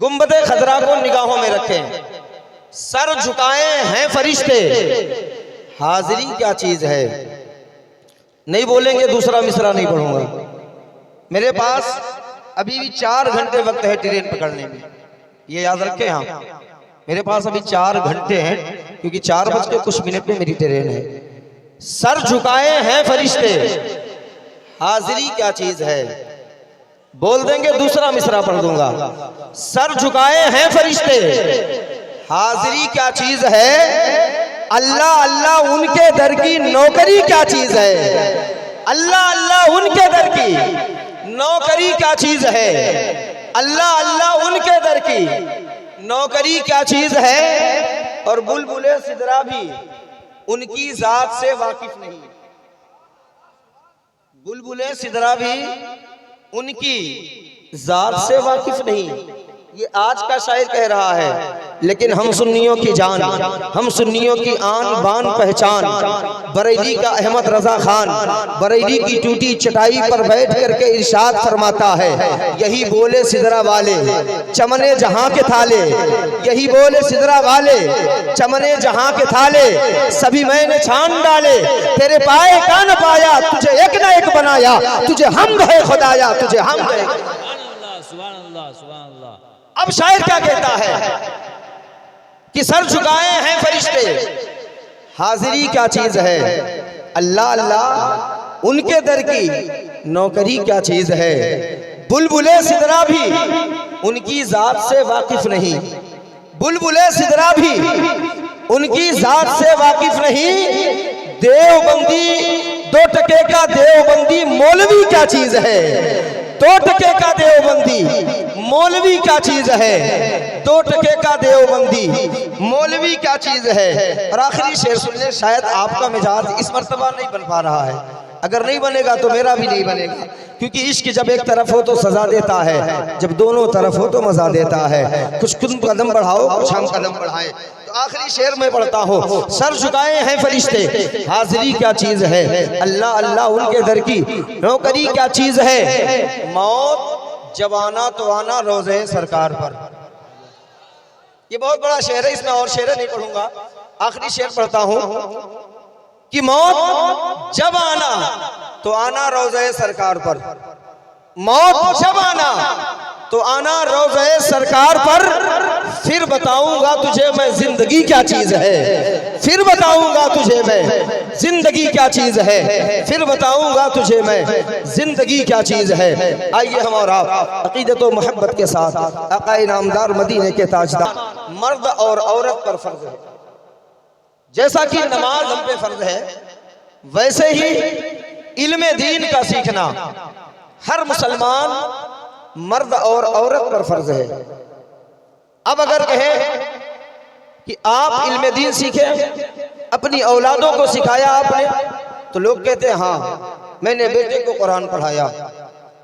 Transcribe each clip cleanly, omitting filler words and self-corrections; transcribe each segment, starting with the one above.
गुंबदे खजरा को निगाहों में रखें, सर झुकाए हैं फरिश्ते, हाजिरी क्या चीज है। नहीं बोलेंगे दूसरा मिसरा नहीं पढ़ूंगा। मेरे पास अभी भी 4 घंटे वक्त है ट्रेन पकड़ने में, ये याद रखें। हाँ, मेरे पास अभी 4 घंटे हैं क्योंकि 4:00 में मेरी ट्रेन है। सर झुकाए हैं फरिश्ते, हाजिरी क्या चीज है। बोल देंगे दूसरा मिसरा पढ़ दूंगा। सर झुकाए हैं फरिश्ते, हाजिरी क्या चीज है। अल्लाह अल्लाह उनके दर की नौकरी क्या चीज है। अल्लाह अल्लाह उनके दर की नौकरी क्या चीज है। अल्लाह अल्लाह उनके दर की नौकरी क्या चीज है। और बुलबुले सिदरा भी उनकी जात से वाकिफ नहीं। बुलबुले सिदरा भी उनकी जात से वाकिफ नहीं। ये आज का शायर कह रहा है, लेकिन हम सुन्नियों की जान, हम सुन्नियों की आन बान पहचान, बरेली का अहमद रजा खान बरेली की टूटी चटाई पर बैठ करके इरशाद फरमाता है, यही बोले सिदरा वाले चमने जहां के थाले, यही बोले सिदरा वाले चमने जहां के थाले, सभी मैंने छान डाले तेरे पाए का न पाया, तुझे एक न एक बनाया, तुझे हम है खुदाया, तुझे हम है। अब शायर क्या कहता है कि सर झुकाए हैं फरिश्ते, हाजिरी क्या चीज है। अल्लाह अल्लाह उनके दर की नौकरी क्या चीज है। बुलबुले सिदरा भी उनकी जात से वाकिफ नहीं। बुलबुले सिदरा भी उनकी जात से वाकिफ नहीं। देवबंदी 2 टके का देवबंदी मौलवी क्या चीज है। 2 टके का देवबंदी मौलवी क्या चीज है। 2 टके का देवबंदी मौलवी क्या चीज है। और आखिरी शेर सुन ले, शायद आपका मिजाज इस मर्तबा नहीं बन पा रहा है, अगर नहीं बनेगा तो मेरा भी नहीं बनेगा, क्योंकि इश्क जब एक तरफ हो तो सजा देता है, जब दोनों तरफ हो तो मजा देता है। कुछ तुम कदम बढ़ाओ, कुछ हम कदम बढ़ाएं। तो आखिरी शेर में पढ़ता हूँ, सर झुकाए हैं फरिश्ते, हाजिरी क्या चीज है। अल्लाह अल्लाह उनके दर की नौकरी क्या चीज है। मौत जवाना तो आना रोज़े सरकार पर। ये बहुत बड़ा शेर है, इसमें और शेर नहीं पढ़ूंगा। आखिरी शेर पढ़ता हूं कि मौत जब आना तो आना रोज़े सरकार पर। मौत जब आना तो आना रोज़े सरकार पर। फिर बताऊंगा तुझे मैं जिंदगी क्या चीज है। फिर बताऊंगा तुझे मैं जिंदगी क्या चीज है। फिर बताऊंगा तुझे मैं जिंदगी क्या चीज है। आइए हम और आप अकीदत व मोहब्बत के साथ आका नामदार मदीने के ताजदार, मर्द और औरत पर फर्ज है। जैसा कि नमाज हम पे फर्ज है, वैसे ही इल्मे दीन का सीखना हर मुसलमान मर्द और औरत पर फर्ज है। अब अगर कहें कि आप इल्मे दीन सीखे, अपनी औलादों को सिखाया आपने, तो लोग कहते हैं हाँ मैंने बेटे को कुरान पढ़ाया,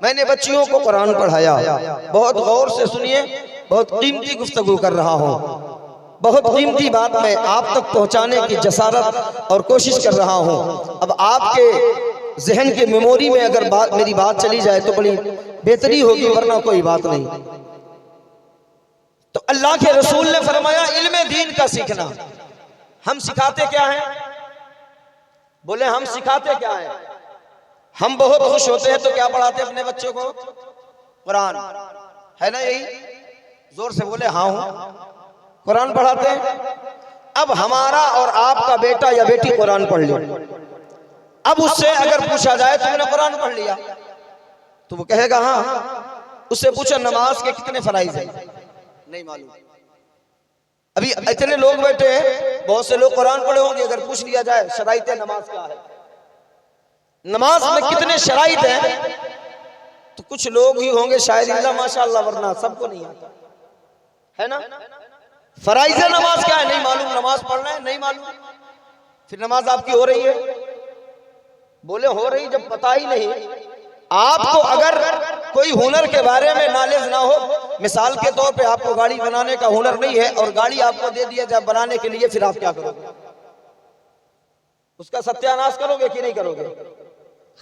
मैंने बच्चियों को कुरान पढ़ाया। बहुत गौर से सुनिए, बहुत कीमती गुफ्तगू कर रहा हूँ, बहुत कीमती बात मैं आप तक पहुंचाने की जसारत और कोशिश कर रहा हूं। अब आपके जहन के मेमोरी में अगर मेरी बात चली जाए तो बड़ी बेहतरी होगी, वरना कोई बात नहीं। तो अल्लाह के रसूल ने फरमाया इल्मे दीन का सीखना। हम सिखाते क्या हैं? बोले हम सिखाते क्या हैं? हम बहुत खुश होते हैं तो क्या पढ़ाते अपने बच्चों को? कुरान, है ना? यही जोर से बोले हाँ हूं, कुरान पढ़ाते हैं। अब हमारा और आपका बेटा या बेटी कुरान पढ़ ले, अब उससे अगर पूछा जाए तुमने कुरान पढ़ लिया, तो वो कहेगा हाँ। उससे पूछो नमाज के कितने फराइज है, नहीं मालूम। अभी इतने लोग बैठे हैं, बहुत से लोग कुरान पढ़े होंगे, अगर पूछ लिया जाए शराइत नमाज क्या है, नमाज में कितने शराइत हैं, तो कुछ लोग ही होंगे शायद अल्लाह माशाअल्लाह, वरना सबको नहीं आता, है ना? फराइज नमाज क्या है नहीं मालूम, नमाज पढ़ना है नहीं मालूम, फिर नमाज आपकी हो रही है? बोले हो रही, जब पता ही नहीं। आपको अगर कोई हुनर के बारे में नॉलेज ना हो, मिसाल के तौर पे आपको गाड़ी बनाने का हुनर नहीं है और गाड़ी आपको दे दिया जाए बनाने के लिए, फिर आप क्या करोगे? उसका सत्यानाश करोगे कि नहीं करोगे?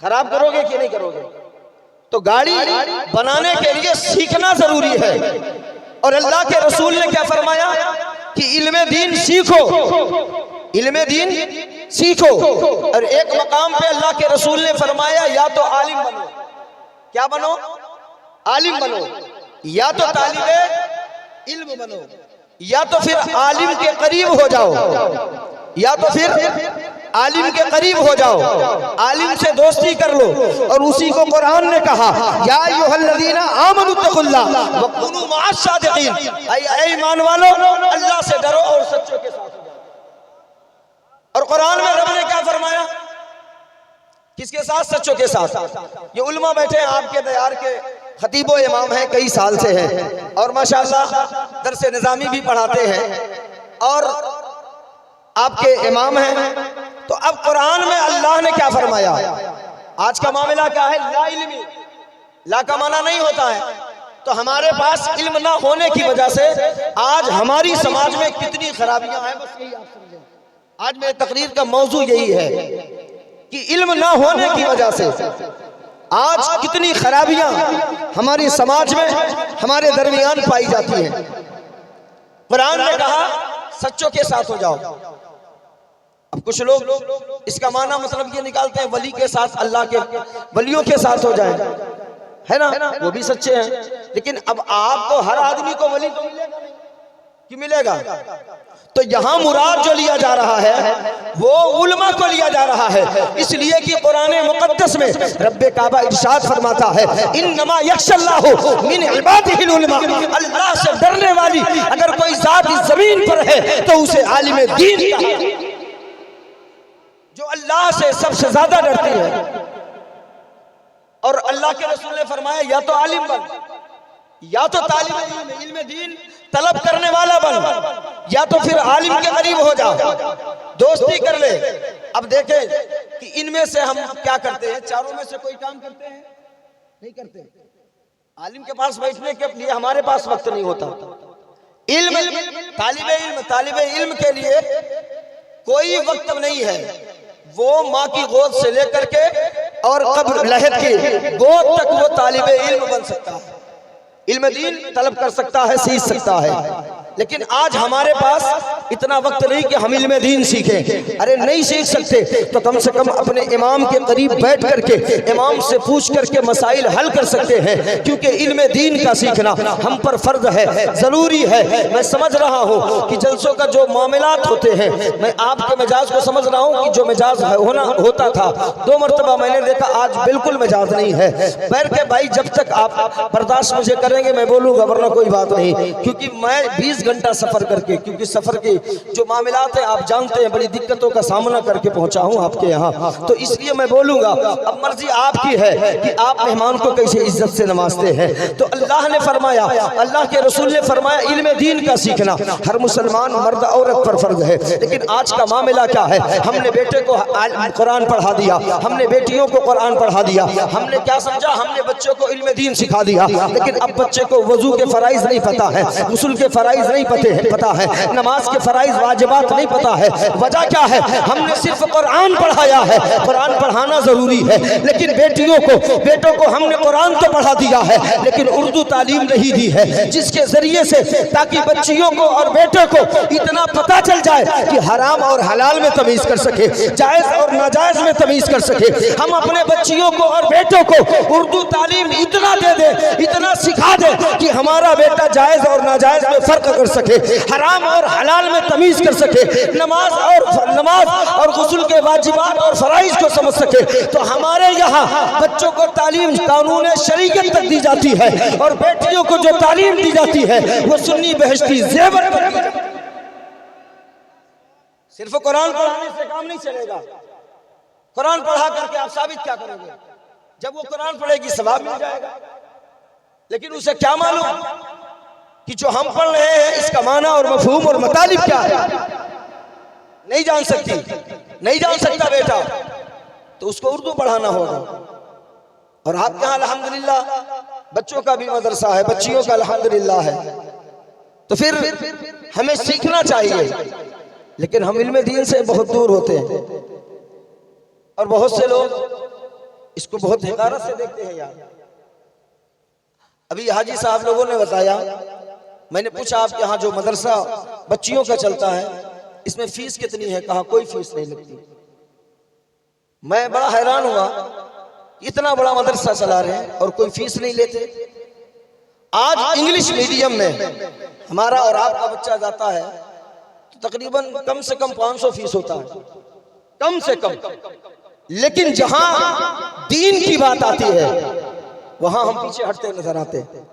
खराब करोगे कि नहीं करोगे? तो गाड़ी बनाने के लिए सीखना जरूरी है। और अल्लाह के रसूल ने क्या फरमाया कि इल्म दीन सीखो, इल्म दीन सीखो। और एक मकाम पे अल्लाह के रसूल ने फरमाया या तो आलिम बनो, क्या बनो? आलिम बनो, या तो तालिबे इल्म बनो, या तो फिर आलिम के करीब हो जाओ, या तो फिर आलिम के करीब हो जाओ, आलिम से दोस्ती कर लो। और उसी को कुरान ने कहा या अय्युहल्लज़ीना आमनुत्तकुल्लाह व कुनू मअस सादिकीन, ऐ ईमान वालो अल्लाह से डरो और सच्चों के साथ हो जाओ। और कुरान में रब ने क्या फरमाया? किसके साथ? सच्चों के साथ। ये उलमा बैठे हैं आपके दयार के खतीबो इमाम हैं, कई साल से हैं और माशाअल्लाह दरस निज़ामी भी पढ़ाते हैं और आपके इमाम हैं। तो अब कुरान में अल्लाह ने क्या फरमाया? आज का मामला क्या है? ला इल्मी, ला का माना नहीं होता है। तो हमारे पास इल्म ना होने की वजह से आज हमारी समाज में कितनी खराबियां हैं, बस यही आप समझें। आज मेरे तकरीर का मौजू यही है कि इल्म ना होने की वजह से आज कितनी खराबियां हमारी समाज में हमारे दरमियान पाई जाती हैं। कुरान ने कहा सच्चों के साथ हो जाओ। अब कुछ लोग इसका माना मतलब ये निकालते हैं वली के साथ, अल्लाह के वलियों के साथ हो जाए, है ना? वो भी सच्चे हैं, लेकिन अब आपको हर आदमी को वली तो मिलेगा नहीं कि मिलेगा? तो यहाँ मुराद जो लिया जा रहा है वो उलमा को लिया जा रहा है, इसलिए कि कुरान मुक़द्दस में रब्बे काबा इरशाद फरमाता है इन्नमा यख्शल्लाहु मिन इबादिहिल उलमा, अल्लाह से डरने वाली अगर कोई जात इस जमीन पर है तो उसे आलिम दीन का, जो अल्लाह से सबसे ज्यादा डरती है। और अल्लाह के रसूल ने फरमाया या तो आलिम बन, या तो तालिब इल्म, इल्म दीन तलब करने वाला बन, या तो फिर आलिम के करीब हो जा, दोस्ती कर ले। अब देखें कि इनमें से हम क्या करते हैं, चारों में से कोई काम करते हैं? नहीं करते। आलिम के पास बैठने के लिए हमारे पास वक्त नहीं होता। तालिब इल्म के लिए कोई वक्त नहीं है, वो माँ की गोद से लेकर के और कब्र लहद की गोद तक वो तालिब इल्म बन सकता है, इल्म दीन तलब कर सकता है, सीख सकता है। लेकिन आज हमारे पास इतना वक्त नहीं कि हम इल्म दीन सीखें। अरे नहीं सीख सकते तो कम से कम अपने इमाम के करीब बैठ करके इमाम से पूछ करके मसाइल हल कर सकते हैं, क्योंकि इल्म दीन का सीखना हम पर फर्ज है, जरूरी है। मैं समझ रहा हूँ कि जलसों का जो मामलात होते हैं, मैं आपके मिजाज को समझ रहा हूँ कि जो मिजाज होता था 2 मरतबा मैंने देखा, आज बिल्कुल मिजाज नहीं है। बैर के भाई जब तक आप बर्दाश्त मुझे करेंगे मैं बोलूँगा, वरना कोई बात नहीं, क्योंकि मैं 20 घंटा सफर करके, क्योंकि सफर के जो मामलात हैं आप जानते हैं, बड़ी दिक्कतों का सामना करके पहुंचा हूं आपके यहाँ, तो इसलिए मैं बोलूंगा। अब मर्जी आपकी है कि आप मेहमान को कैसे इज्जत से नवाजते हैं। तो अल्लाह ने फरमाया, अल्लाह के रसूल ने फरमाया इल्म दीन का सीखना हर मुसलमान मर्द औरत पर फर्ज है। लेकिन आज का मामला क्या है, हमने बेटे को कुरान पढ़ा दिया, हमने बेटियों को कुरान पढ़ा दिया, हमने क्या समझा, हमने बच्चों को इल्म दीन सिखा दिया। लेकिन अब बच्चे को वजू के फराइज नहीं पता है, गुस्ल के फराइज नहीं पता है, नमाज के फराइज वाजिबात नहीं पता है। वजह क्या है, हमने सिर्फ कुरान पढ़ाया है। कुरान पढ़ाना जरूरी है, लेकिन बेटों को हमने कुरान तो पढ़ा दिया है, लेकिन उर्दू तालीम नहीं दी है, जिसके जरिए से ताकि बच्चियों को और बेटों को इतना पता चल जाए कि हराम और हलाल में तमीज कर सके, जायज और नाजायज में तमीज कर सके। हम अपने बच्चियों को और बेटों को उर्दू तालीम इतना दे दे, इतना सिखा दे कि हमारा बेटा जायज और नाजायज में फर्क कर सके, हराम और हलाल में तमीज कर सके, नमाज और गुस्ल के वाजिबात और फराइज को समझ सके। तो हमारे यहाँ बच्चों को तालीम कानून शरीयत तक दी जाती है, और बेटियों को जो तालीम दी जाती है वो सुन्नी बहश्ती जेवर पर दी जाती है। सिर्फ कुरान पढ़ाने से काम नहीं चलेगा। कुरान पढ़ा करके आप साबित क्या करोगे? जब वो कुरान पढ़ेगी सवाब मिल जाएगा, लेकिन उसे क्या मालूम कि जो हम पढ़ रहे हैं इसका माना और मफहूम और मतलब क्या है, नहीं जान सकता बेटा, तो उसको उर्दू पढ़ाना होगा। और आपके यहाँ अल्हम्दुलिल्लाह बच्चों का भी मदरसा है, बच्चियों का अल्हम्दुलिल्लाह है, तो फिर हमें सीखना चाहिए। लेकिन हम इल्म दीन से बहुत दूर होते हैं, और बहुत से लोग इसको बहुत हिकारत से देखते हैं। यार अभी हाजी साहब लोगों ने बताया मैंने पूछा आपके यहाँ जो मदरसा बच्चियों का चलता है इसमें फीस कितनी है? कहा कोई फीस नहीं लगती। मैं बड़ा हैरान हुआ, इतना बड़ा मदरसा चला रहे हैं और कोई फीस नहीं लेते। आज इंग्लिश मीडियम में हमारा और आपका बच्चा जाता है तो तकरीबन कम से कम 500 फीस होता है, कम से कम। लेकिन जहां दीन की बात आती है वहां हम पीछे हटते नजर आते हैं।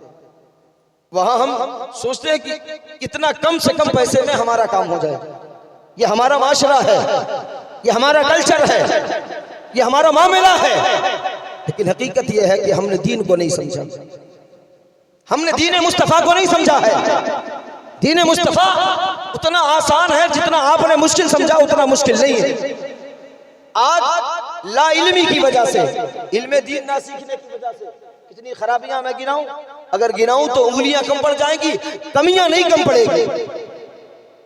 वहां हम सोचते हैं कि कितना कम से कम पैसे में हमारा काम हो जाए। ये हमारा माशरा है, ये हमारा कल्चर है, ये हमारा मामला है। लेकिन हकीकत यह है कि हमने दीन को नहीं समझा, हमने दीन मुस्तफा को नहीं समझा है। दीन मुस्तफा उतना आसान है जितना आपने मुश्किल समझा, उतना मुश्किल नहीं है। आज ला इल्मी की वजह से, इल्मे दीन ना सीखने की वजह से कितनी खराबियां मैं गिनाऊं, अगर गिनाऊं तो उंगलियां कम पड़ जाएंगी, कमियां नहीं कम पड़ेगी।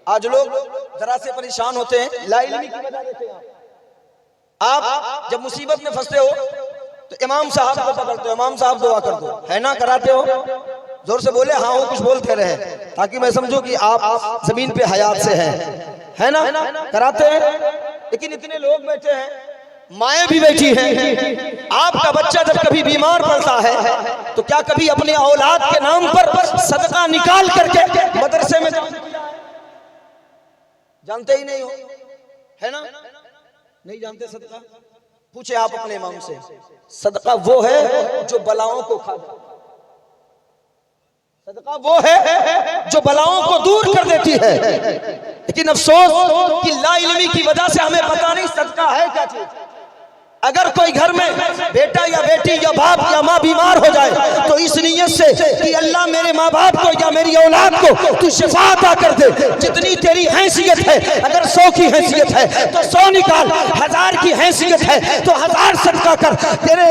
आज लोग जरा से परेशान होते हैं, ला इल्मी की वजह देते हैं। आप जब मुसीबत में फंसते हो तो इमाम साहब को पकड़ते हो, इमाम साहब दुआ कर दो, है ना, कराते हो। जोर से बोले, हाँ वो कुछ बोलते रहे ताकि मैं समझूं कि आप जमीन पे हयात से हैं, है ना, कराते हैं। लेकिन इतने लोग बैठे हैं, माएँ भी बैठी हैं। आपका बच्चा जब कभी बीमार पड़ता है तो क्या कभी अपने औलाद के नाम पर सदका निकाल करके मदरसे में जानते ही नहीं हो, है ना, नहीं जानते सदका? पूछे आप अपने इमाम से, सदका वो है जो बलाओं को खा जाए, सदका वो है जो बलाओं को दूर कर देती है। लेकिन अफसोस कि ला इल्मी की वजह से हमें पता नहीं सदका है क्या चीज। अगर कोई घर में बेटा या बेटी या बाप या माँ बीमार हो जाए तो इस नीयत से कि अल्लाह मेरे माँ बाप को या मेरी औलाद को तू शिफा अता कर दे, जितनी तेरी हैसियत है, अगर 100 की हैसियत है तो 100 निकाल, 1000 की हैसियत है तो 1000 सदका कर। तेरे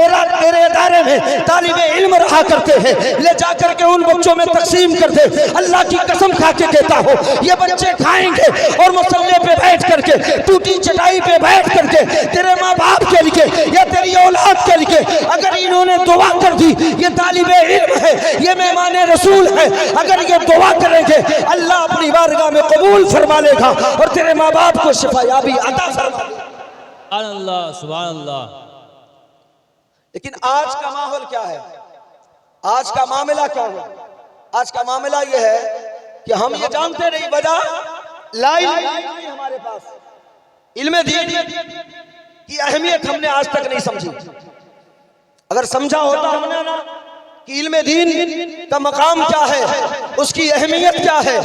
इदारे में तालिबे इल्म रहा करते हैं, ले जाकर के उन बच्चों में तकसीम कर दे। अल्लाह की कसम खा के कहता हो, ये बच्चे खाएंगे और मुसल्ले पे बैठ करके, टूटी चटाई पे बैठ करके तेरे माँ बाप के लिए या तेरी औलाद के लिए अगर इन्होंने दुआ कर दी, ये तालिबे इल्म है, ये मेहमान रसूल है, अगर ये दुआ करेंगे अल्लाह अपनी बारगाह में कबूल फरमा लेगा और तेरे माँ बाप को शिफायाबी अता फरमा देगा। सुभान अल्लाह, सुभान अल्लाह। लेकिन आज का माहौल क्या है, आज का मामला क्या है? आज का मामला यह है कि हम ये जानते नहीं, वजह ला इल्मी हमारे पास, इल्मे दीन की अहमियत हमने आज तक नहीं समझी। अगर समझा होता हमने ना कि इल्मे दीन का मकाम क्या है, उसकी अहमियत क्या है,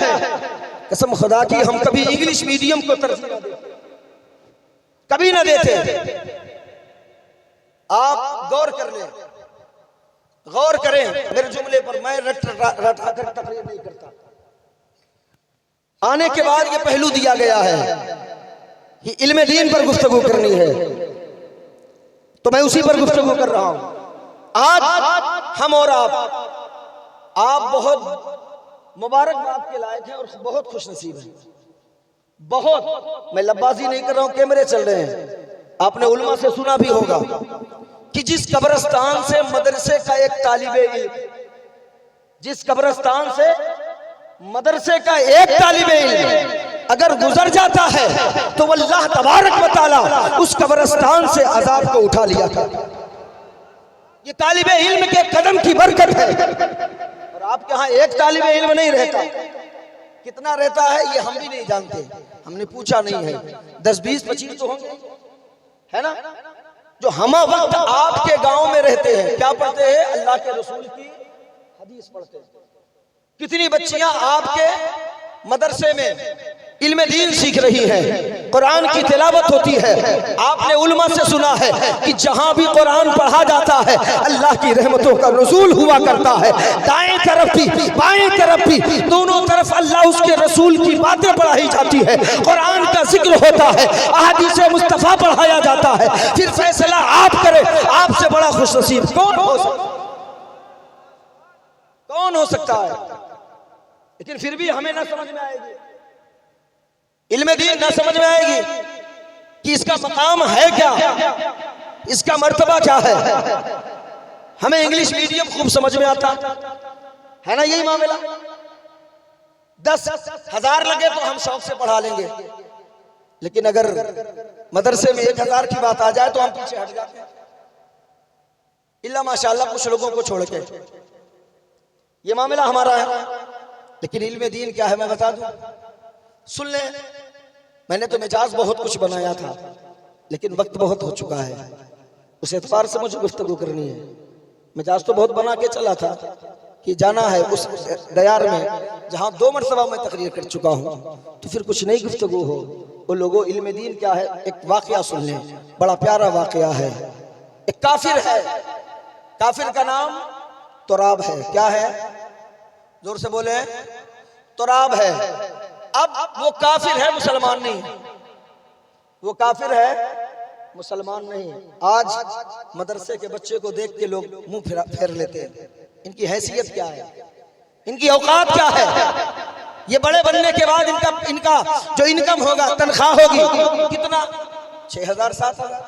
कसम खुदा की हम कभी इंग्लिश मीडियम को तरजीह न देते, कभी ना देते। आप गौर कर लें, गौर करें मेरे जुमले पर, मैं रटा कर तकरीर नहीं करता। आने के बाद ये पहलू दिया गया है कि इल्मे दीन पर गुफ्तगू करनी है, तो मैं उसी पर गुफ्तगू कर रहा हूं। आज हम और आप बहुत मुबारकबाद के लायक हैं और बहुत खुशनसीब हैं, बहुत। मैं लब्बाजी नहीं कर रहा हूं, कैमरे चल रहे हैं, आपने उलमा से सुना भी होगा कि जिस कब्रिस्तान से मदरसे का एक तालिबे इल्म, जिस कब्रिस्तान से मदरसे का एक तालिबे इल्म अगर गुजर जाता है तो अल्लाह तबारक व तआला उस कब्रिस्तान से अजाब को उठा लिया था। ये तालिबे इल्म के कदम की बरकत है। और आपके यहाँ एक तालिबे इल्म नहीं रहता, कितना रहता है ये हम भी नहीं जानते, हमने पूछा नहीं है। 10, 20, 25 तो होंगे, है ना, जो हम वक्त आपके गांव में रहते हैं। क्या पढ़ते हैं? अल्लाह के रसूल की हदीस पढ़ते हैं। कितनी बच्चियां आपके मदरसे में इल्मे दीन सीख रही है, कुरान की तिलावत होती है। आपने उलमा से सुना है कि जहां भी कुरान पढ़ा जाता है अल्लाह की रहमतों का नुज़ूल हुआ करता है। दाएं तरफ भी बाएं तरफ भी, दोनों तरफ अल्लाह उसके रसूल की बातें पढ़ाई जाती है, कुरान का जिक्र होता है, अहादीस मुस्तफा पढ़ाया जाता है। फिर फैसला आप करें, आपसे बड़ा खुशनसीब कौन हो सकता है? कौन हो सकता है? लेकिन फिर भी हमें ना समझ में आएगी, इल्मे दीन ना समझ में आएगी कि इसका मकाम है क्या, इसका मर्तबा क्या है। हमें इंग्लिश मीडियम खूब समझ में आता है ना, यही मामला। 10,000 लगे तो हम शौक से पढ़ा लेंगे, लेकिन अगर मदरसे में 1,000 की बात आ जाए तो हम पीछे हट जाते हैं, इल्ला माशाअल्लाह कुछ लोगों को छोड़ के। ये मामला हमारा है। लेकिन इल्म दीन क्या है मैं बता दूं, सुन ले। मैंने तो मिजाज बहुत कुछ बनाया था, लेकिन वक्त बहुत हो चुका है, उस एतबार से मुझे गुफ्तगू करनी है। मिजाज तो बहुत बना के चला था कि जाना है उस दयार में जहां 2 मरतबा मैं तकरीर कर चुका हूं, तो फिर कुछ नई गुफ्तगू हो। वो लोगों, इल्म दीन क्या है, एक वाकया सुन लें, बड़ा प्यारा वाकया है। एक काफिर है, काफिर का नाम तुराब है। क्या है, जोर से बोले, तुराब है। अब वो काफिर है, मुसलमान नहीं। वो काफिर है, मुसलमान नहीं। आज मदरसे के बच्चे को देख के लोग मुंह फेर लेते हैं। इनकी हैसियत क्या है, इनकी औकात क्या है? ये बड़े बनने के बाद इनका जो इनकम होगा, तनख्वाह होगी कितना, 6,000 7,000,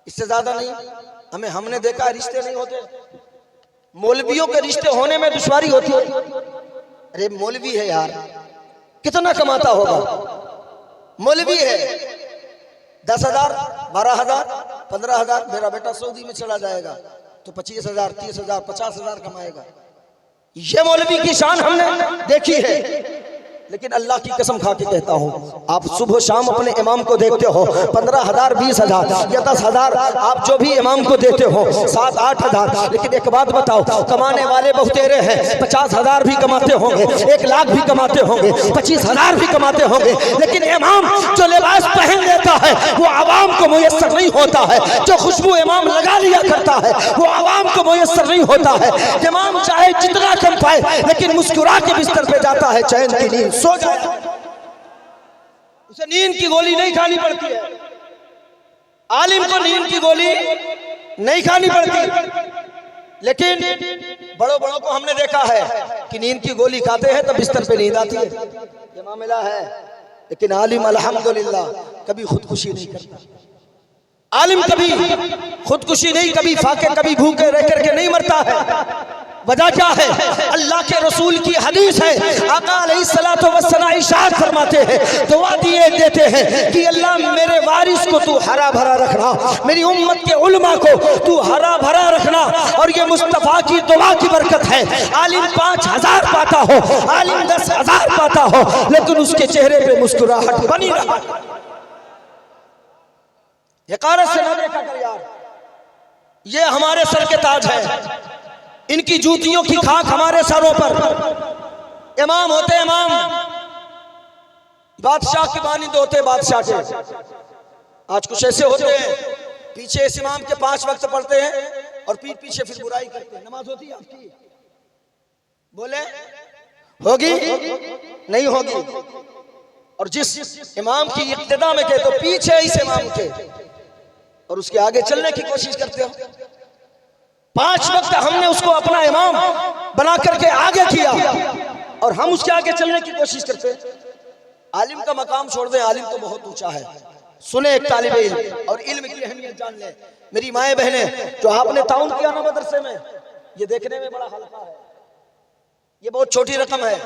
इससे ज्यादा नहीं। हमने देखा रिश्ते नहीं होते, मौलवियों के रिश्ते होने में दुश्वारी होती है। अरे मौलवी है यार, कितना कमाता होगा? मौलवी है, 10,000 12,000 15,000। मेरा बेटा सऊदी में चला जाएगा तो 25,000 30,000 50,000 कमाएगा। ये मौलवी की शान हमने देखी है। लेकिन अल्लाह की कसम खा के कहता हूँ, आप सुबह शाम अपने इमाम को देखते हो 15,000 20,000 या 10,000, आप जो भी इमाम को देते हो 7-8,000। लेकिन एक बात बताओ, कमाने वाले बहुतेरे हैं, 50,000 भी कमाते होंगे, 1 लाख भी कमाते होंगे, 25,000 भी कमाते होंगे। लेकिन इमाम जो लिबास पहन लेता है वो आवाम को मुयस्सर नहीं होता है। जो खुशबू इमाम लगा लिया करता है वो आवाम को मुयस्सर नहीं होता है। इमाम चाहे जितना कम पाए, लेकिन मुस्कुरा के बिस्तर पे जाता है, चैन की नींद सो जाए, उसे नींद की गोली नहीं खानी पड़ती है। आलिम को नींद की गोली नहीं खानी पड़ती। लेकिन बड़ों बड़ों को हमने देखा है कि नींद की गोली खाते हैं तो बिस्तर पे नींद आती है। ये मामला है। लेकिन आलिम अल्हम्दुलिल्लाह कभी खुदकुशी नहीं करता। आलिम कभी खुदकुशी नहीं, कभी फाके, कभी भूखे रह करके नहीं मरता है। वजह क्या है? अल्लाह के रसूल की हदीस है। आका अलैहिस्सलातु वस्सलाम इरशाद फरमाते हैं, दुआ दिए देते हैं कि अल्लाह मेरे वारिस को तू हरा भरा रखना, मेरी उम्मत के उलमा को तू हरा भरा रखना। और ये मुस्तफ़ा की दुआ की बरकत है। आलिम 5,000 पाता हो, आलिम 10,000 पाता हो, लेकिन उसके चेहरे पे मुस्कुराहट बनी रहा। हक़ारत से ना देखा कर यार, ये हमारे सर के ताज है। इनकी जूतियों की खाक हमारे सरों पर। इमाम होते इमाम, बादशाह के मानिंद होते बादशाह के। आज कुछ ऐसे होते हैं, पीछे इस इमाम के 5 वक्त पढ़ते हैं और पीठ पीछे फिर बुराई करते हैं। नमाज होती है आपकी? बोले होगी नहीं होगी? और जिस इमाम की इक्तिदा में के तो पीछे इस इमाम के, और उसके आगे चलने की कोशिश करते हो। 5 वक्त हमने उसको अपना इमाम बना करके आगे किया और हम उसके आगे चलने की कोशिश करते हैं। आलिम का मकाम छोड़ दें, आलिम तो बहुत ऊंचा है। सुने एक तालिबे इल्म और इल्म की अहमियत जान ले। मेरी माए बहनें, जो आपने ताउन किया ना मदरसे में, ये देखने में बड़ा हल्का है, ये बहुत छोटी रकम है।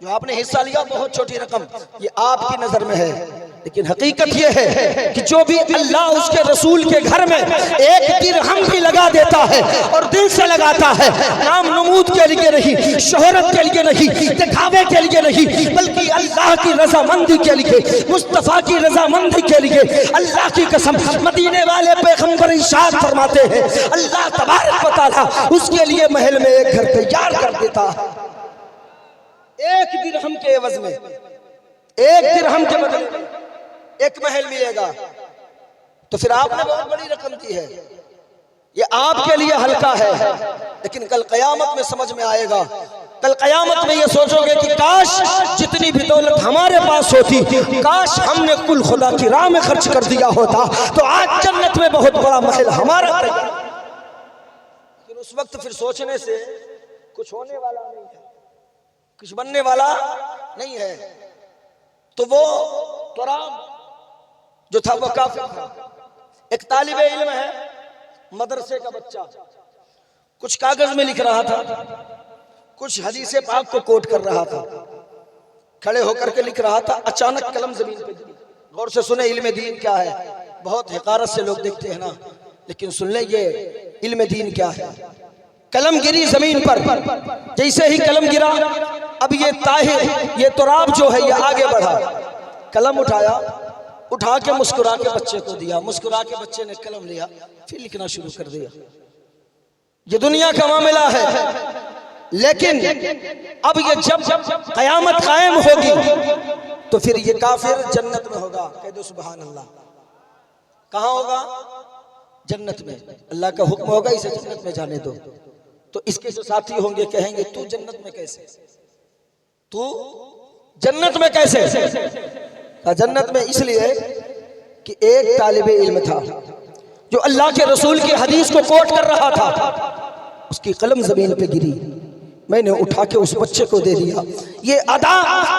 जो आपने हिस्सा लिया बहुत छोटी रकम, ये आपकी नजर में है। लेकिन हकीकत ये है कि जो भी अल्लाह उसके रसूल के घर में 1 दिरहम भी लगा देता है और दिल से लगाता है, नाम नमूद के लिए नहीं, शोहरत के लिए नहीं, दिखावे के लिए नहीं, बल्कि अल्लाह की रजामंदी के लिए, मुस्तफ़ा की रजामंदी के लिए, अल्लाह की कसम मदीने वाले पैगंबर इरशाद फरमाते हैं, अल्लाह तबारक व तआला उसके लिए महल में एक घर तैयार कर देता है। 1 दिरहम के एवज में, 1 दिरहम के बदले में 1 महल मिलेगा। तो फिर आपने बहुत बड़ी रकम दी है। ये आपके लिए हल्का है, लेकिन कल कयामत में समझ में आएगा। कल कयामत में ये सोचोगे कि काश जितनी भी दौलत हमारे पास होती, काश हमने कुल खुदा की राह में खर्च कर दिया होता, तो आज जन्नत में बहुत बड़ा महल हमारा। लेकिन उस वक्त फिर सोचने से कुछ होने वाला नहीं है, कुछ बनने वाला नहीं है। तो वो तुराब जो था वो काफिर था। एक तालिबे इल्म है, मदरसे का बच्चा, कुछ कागज में लिख रहा था, कुछ हदीसे पाक को कोट कर रहा था, खड़े होकर के लिख रहा था, अचानक कलम जमीन पे गिरी। गौर से सुने इल्म दीन क्या है। बहुत हकारत से लोग देखते हैं ना, लेकिन सुन ले ये इल्म दीन क्या है। कलम गिरी जमीन पर, जैसे ही कलम गिरा, अब ये ताहिर, ये तुराब जो है ये आगे बढ़ा, कलम उठाया, उठा के मुस्कुरा के बच्चे को दिया, मुस्कुरा के बच्चे ने कलम लिया, फिर लिखना शुरू कर दिया। ये दुनिया का मामला है, लेकिन अब ये जब कयामत कायम होगी तो फिर ये काफिर जन्नत में होगा। कह दो सुभान अल्लाह। कहाँ होगा? जन्नत में। अल्लाह का हुक्म होगा इसे जन्नत में जाने दो, तो इसके जो साथी होंगे कहेंगे तू जन्नत में कैसे, तू जन्नत में कैसे? जन्नत में इसलिए कि एक तालिबे इल्म था जो अल्लाह के रसूल की हदीस को कोट कर रहा था, उसकी कलम जमीन पे गिरी, मैंने उठा के उस बच्चे को दे दिया। ये अदा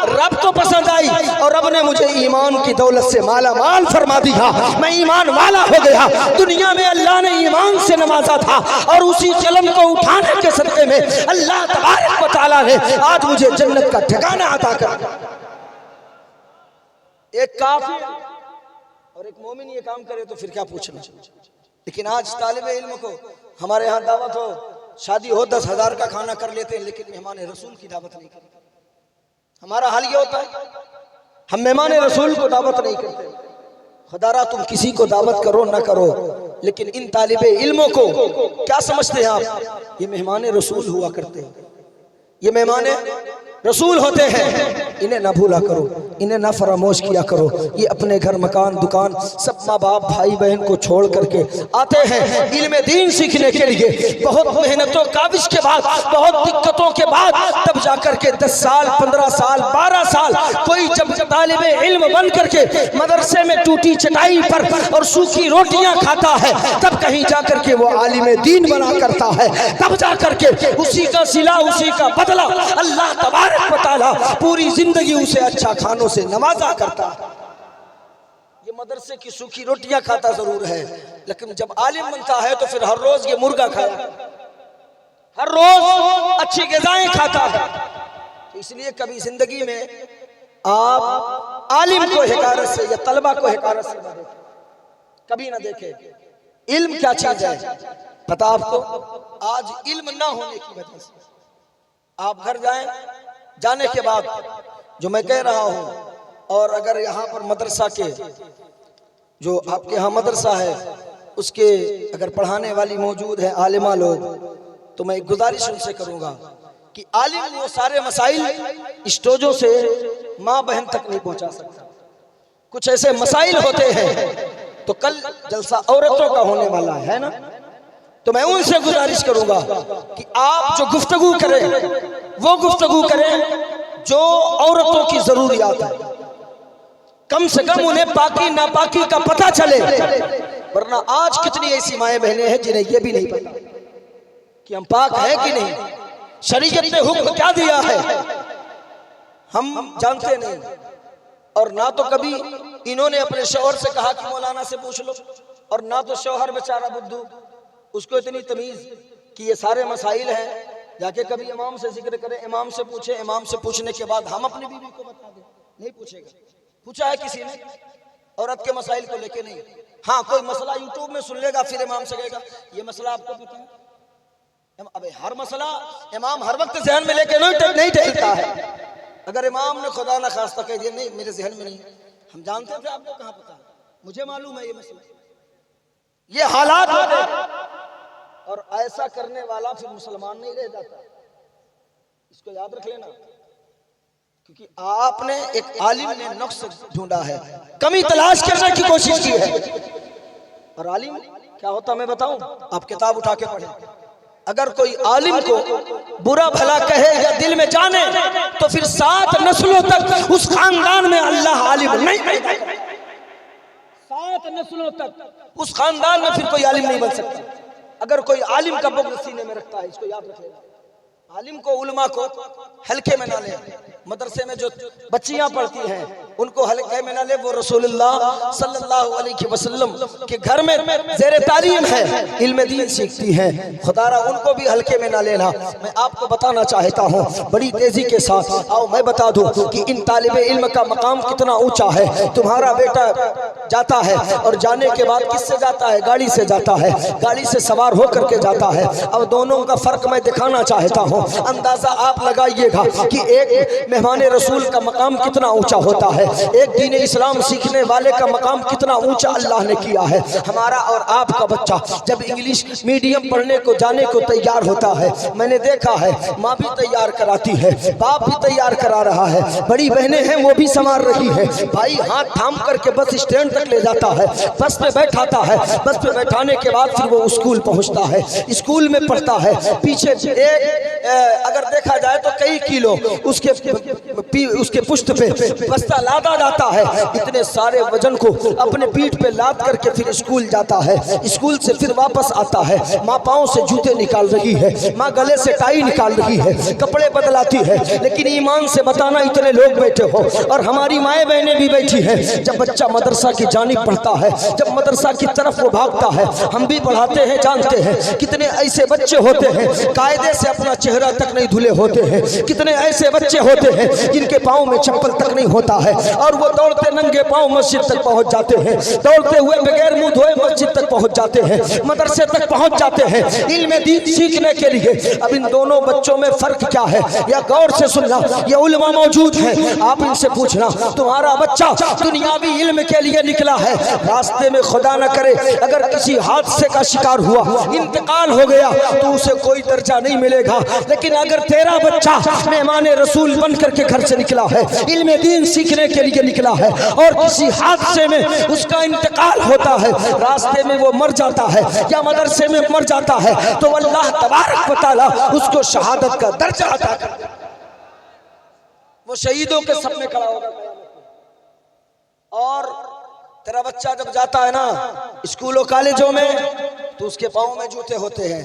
रब को पसंद आई और रब ने मुझे ईमान की दौलत से माला माल फरमा दिया, मैं ईमान वाला हो गया। दुनिया में अल्लाह ने ईमान से नवाजा था और उसी कलम को उठाने के सदक़े में अल्लाह तबारक व तआला ने आज मुझे जन्नत का ठिकाना अता कर दिया। एक काफिर और एक मोमिन ये काम करे तो फिर क्या पूछना। लेकिन आज तालिबे इल्म को हमारे यहाँ दावत हो, शादी हो, 10,000 का खाना कर लेते हैं, लेकिन मेहमान रसूल की दावत नहीं करते। हमारा हाल ये होता है, हम मेहमान रसूल को दावत नहीं करते। खुदारा तुम किसी को दावत करो ना करो, लेकिन इन तालिबे इल्मों को क्या समझते हैं आप? ये मेहमान रसूल हुआ करते हैं, ये मेहमान रसूल होते हैं। इन्हें ना भूला करो, इन्हें ना फरामोश किया करो। ये अपने घर मकान दुकान सब माँ बाप भाई बहन को छोड़ करके आते हैं इल्म दीन सीखने के लिए। बहुत मेहनतों काविश के बाद, बहुत दिक्कतों के बाद तब जाकर के 10 साल 15 साल 12 साल कोई जब तालिबे इल्म बन करके मदरसे में टूटी चटाई पर और सूखी रोटियां खाता है, तब कहीं जाकर के वो आलिम दीन बना करता है। तब जाकर के उसी का सिला उसी का बदला अल्लाह तबारक व तआला पूरी जिंदगी उसे अच्छा खानों से नवाजा करता है। ये मदरसे की सूखी रोटियां खाता जरूर है, लेकिन जब आलिम बनता है तो फिर हर रोज ये मुर्गा खाया, हर रोज अच्छी ग़िज़ाएं खाता है। तो इसलिए कभी जिंदगी में आप आलिम को हिकारत से या तलबा को हिकारत से ना देखें, कभी ना देखें। इल्म क्या चीज है पता आपको? आज इल्म ना होने की वजह से आप घर जाएं, जाने के बाद जो मैं कह रहा हूं, और अगर यहाँ पर मदरसा के जो आपके यहाँ मदरसा है उसके अगर पढ़ाने वाली मौजूद है आलिमा लोग, तो मैं एक गुजारिश उनसे करूंगा कि आलिम वो सारे मसाइल स्टेजों से माँ बहन तक नहीं पहुंचा सकता। कुछ ऐसे मसाइल होते हैं, तो कल जलसा औरतों का होने वाला है ना, तो मैं उनसे गुजारिश करूंगा कि आप जो गुफ्तगू करें वो गुफ्तगू करें जो औरतों की जरूरियात है। कम से कम उन्हें पाकी नापाकी का पता चले, वरना आज कितनी ऐसी माएं बहनें हैं जिन्हें यह भी नहीं पता कि हम पाक हैं कि नहीं, शरीयत ने हुक्म क्या दिया है हम जानते नहीं। और ना तो कभी इन्होंने अपने शौहर से कहा कि मौलाना से पूछ लो, और ना तो शौहर बेचारा बुद्धू, उसको इतनी तमीज कि ये सारे मसाइल हैं, जाके कभी इमाम से जिक्र करे, इमाम से पूछे, इमाम से पूछने के बाद हम अपनी बीवी को बता दें। नहीं पूछेगा। पूछा है किसी ने औरत के मसाइल को लेके? नहीं। हाँ, कोई मसला यूट्यूब में सुन लेगा, फिर इमाम से कहेगा ये मसला आपको पता है? अबे हर मसला इमाम हर वक्त जहन में लेके नहीं टहलता है। अगर इमाम ने खुदा ना खास्ता कह दिया नहीं मेरे जहन में नहीं, हम जानते थे, आपको कहाँ पता? मुझे मालूम है ये मसला। ये हालात होते हैं, और ऐसा करने वाला फिर मुसलमान नहीं रह जाता। इसको याद रख लेना, क्योंकि आपने एक आलिम ने नुक्स ढूंढा है, कमी तलाश करने की कोशिश की है। और आलिम क्या होता मैं बताऊं? आप किताब उठा के पढ़ें। अगर कोई आलिम को बुरा भला कहे या दिल में जाने, तो फिर 7 नस्लों तक उस खानदान में अल्लाह आलिम नहीं पैदा करे। 7 नस्लों तक उस खानदान में फिर कोई आलिम नहीं बन सकता अगर कोई आलिम का बुग़्ज़ सीने में रखता है। इसको याद रखेगा। आलिम को, उलमा को हल्के में ना ले। मदरसे में जो बच्चियां पढ़ती हैं उनको हल्के में ना ले। वो रसूलुल्लाह सल्लल्लाहु अलैहि वसल्लम के घर में ज़ेरे तालीम है, इल्म दीन सीखती हैं, खुदारा उनको भी हल्के में ना लेना। मैं आपको बताना चाहता हूँ बड़ी तेजी के साथ, आओ मैं बता दूँ कि इन तालिबे इल्म का मकाम कितना ऊंचा है। तुम्हारा बेटा जाता है और जाने के बाद किससे जाता है? गाड़ी से जाता है, गाड़ी से सवार होकर के जाता है। अब दोनों का फर्क मैं दिखाना चाहता हूँ, अंदाजा आप लगाइएगा कि एक मेहमान रसूल का मकाम कितना ऊंचा होता है, एक दीन इस्लाम सीखने वाले का मकाम कितना ऊंचा अल्लाह ने किया है। हमारा और आपका बच्चा जब इंग्लिश मीडियम पढ़ने को जाने को तैयार होता है, मैंने देखा है माँ भी तैयार कराती है, बाप भी तैयार करा रहा है, बड़ी बहनें हैं वो भी संवार रही है, भाई हाथ थाम करके बस स्टैंड तक ले जाता है, बस पे बैठाता है, बस पे बैठाने के बाद फिर वो स्कूल पहुंचता है, स्कूल में पढ़ता है। पीछे एक अगर देखा जाए तो कई किलो उसके पुष्ट पे बस्ता लादा जाता है, इतने सारे वजन को अपने पीठ पे लाद करके फिर स्कूल जाता है, स्कूल से फिर वापस आता है, माँ पाँव से जूते निकाल रही है, माँ गले से टाई निकाल रही है, कपड़े बदलाती है। लेकिन ईमान से बताना इतने लोग बैठे हो और हमारी माएँ बहनें भी बैठी हैं, जब बच्चा मदरसा की जानिब पढ़ता है, जब मदरसा की तरफ वो भागता है, हम भी पढ़ाते हैं, जानते हैं कितने ऐसे बच्चे होते हैं कायदे से अपना चेहरा तक नहीं धुले होते हैं, कितने ऐसे बच्चे होते हैं जिनके पाँव में चप्पल तक नहीं होता है और वो दौड़ते नंगे पाँव मस्जिद तक पहुंच जाते हैं, दौड़ते हुए बगैर मुंह धोए मस्जिद तक पहुंच जाते हैं, मदरसे तक पहुंच जाते हैं इल्म दीन सीखने के लिए। अब इन दोनों बच्चों में फर्क क्या है, या गौर से सुनना, ये उलमा मौजूद है, आप इनसे पूछना तुम्हारा बच्चा दुनियावी इल्म के लिए निकला है, रास्ते में खुदा न करे अगर किसी हादसे का शिकार हुआ, इंतकाल हो गया तो उसे कोई दर्जा नहीं मिलेगा। लेकिन अगर तेरा बच्चा मेहमान रसूल बन करके घर से निकला है, इल्म दीन सीखने के लिए निकला है और किसी हादसे में उसका इंतकाल होता है, रास्ते में वो मर जाता है या मदरसे में मर जाता है, तो अल्लाह तबारक व तआला उसको शहादत का दर्जा अता कर देता है, वो शहीदों के सब में खड़ा होगा। और तेरा बच्चा जब जाता है ना स्कूलों कॉलेजों में तो उसके पाँव में जूते होते हैं,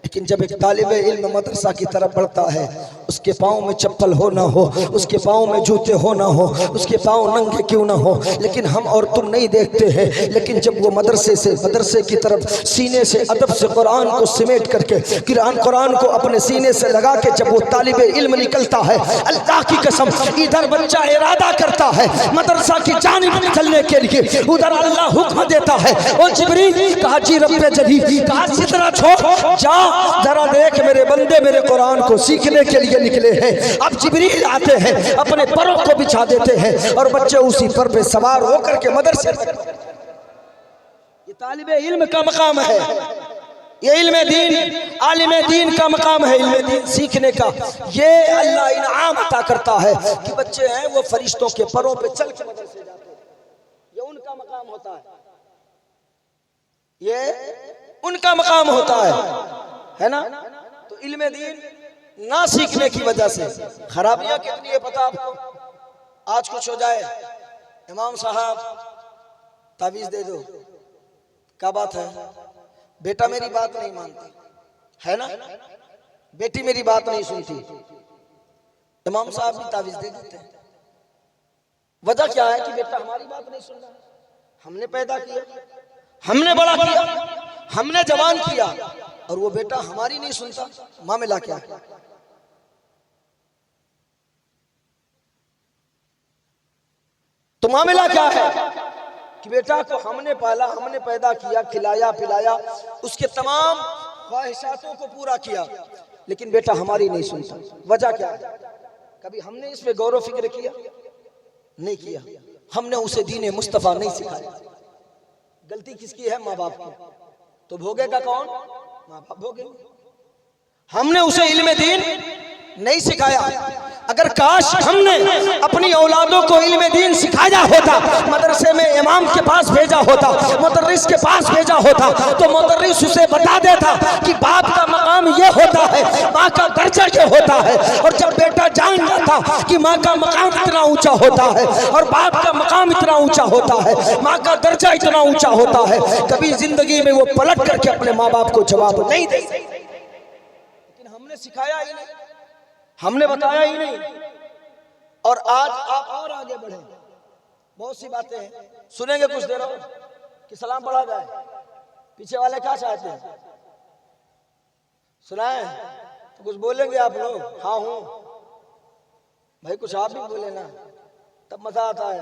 लेकिन जब एक तालिबे इल्म मदरसा की तरफ बढ़ता है उसके पाँव में चप्पल हो ना हो, उसके पाँव में जूते हो ना हो, उसके पाँव नंगे क्यों ना हो, लेकिन हम और तुम नहीं देखते हैं। लेकिन जब वो मदरसे की तरफ सीने से अदब से कुरान को सिमेट करके कुरान को अपने सीने से लगा के जब वो तालिबे इल्म निकलता है, अल्लाह की कसम इधर बच्चा इरादा करता है मदरसा की जानिब निकलने के लिए, उधर अल्लाह हुक्म देता है, ओ जिब्रील कहा जी रब्बे जलील कहा सिदरा छोड़ जा, जरा देख मेरे बंदे मेरे कुरान को सीखने के लिए निकले हैं। अब जिब्रील आते हैं, अपने परों को बिछा देते हैं और बच्चे उसी पर पे सवार होकर के मदरसे तक। ये तालिबे इल्म का मकाम है, ये इल्म दीन आलिम दीन का मकाम है, इल्म दीन सीखने का। ये अल्लाह इनाम अता करता है कि बच्चे हैं वो फरिश्तों के परों पे चल के मदरसे जाते हैं, ये उनका मकाम होता है, ये उनका मकाम होता है ना। तो इल्म दीन ना सीखने की वजह से खराबियां कितनी है पता आपको। आज कुछ हो जाए, इमाम साहब तावीज़ दे दो, क्या बात है, बेटा मेरी बात नहीं मानती है ना, बेटी मेरी बात नहीं सुनती, इमाम साहब भी तावीज़ दे देते हैं। वजह क्या है कि बेटा हमारी बात नहीं सुन रहा, हमने पैदा किया, हमने बड़ा किया, हमने जवान किया और वो बेटा हमारी नहीं सुनता। मामला क्या है? तो मामला क्या है कि बेटा को हमने पाला, हमने पैदा किया, खिलाया पिलाया, उसके तमाम ख्वाहिशातों को पूरा किया, लेकिन बेटा हमारी नहीं सुनता। वजह क्या है? कभी हमने इस पे गौर व फिक्र किया? नहीं किया। हमने उसे दीन मुस्तफ़ा नहीं सिखाया। गलती किसकी है? माँ बाप की। तो भोगेगा कौन? माँ बाप भोगेंगे। हमने उसे इल्म दीन नहीं सिखाया। अगर काश हमने अपनी औलादों को इल्म दीन सिखाया होता, मदरसे में इमाम के पास भेजा होता, मुदर्रिस के पास भेजा होता, तो मुदर्रिस उसे बता देता कि बाप का मकाम ये होता है, माँ का दर्जा ये होता है। और जब बेटा जान जाता कि माँ का मकाम इतना ऊंचा होता है और बाप का मकाम इतना ऊंचा होता है, माँ का दर्जा इतना ऊंचा होता है, कभी जिंदगी में वो पलट करके अपने माँ बाप को जवाब नहीं दे। लेकिन हमने सिखाया ही नहीं, हमने बताया ही नहीं। और आज आप और आगे बढ़े, बहुत सी बातें हैं, सुनेंगे कुछ देर और कि सलाम पढ़ा जाए। पीछे वाले क्या चाहते हैं, सुनाए तो कुछ बोलेंगे आप लोग? हाँ हूं भाई, कुछ आप भी बोले ना, तब मजा आता है।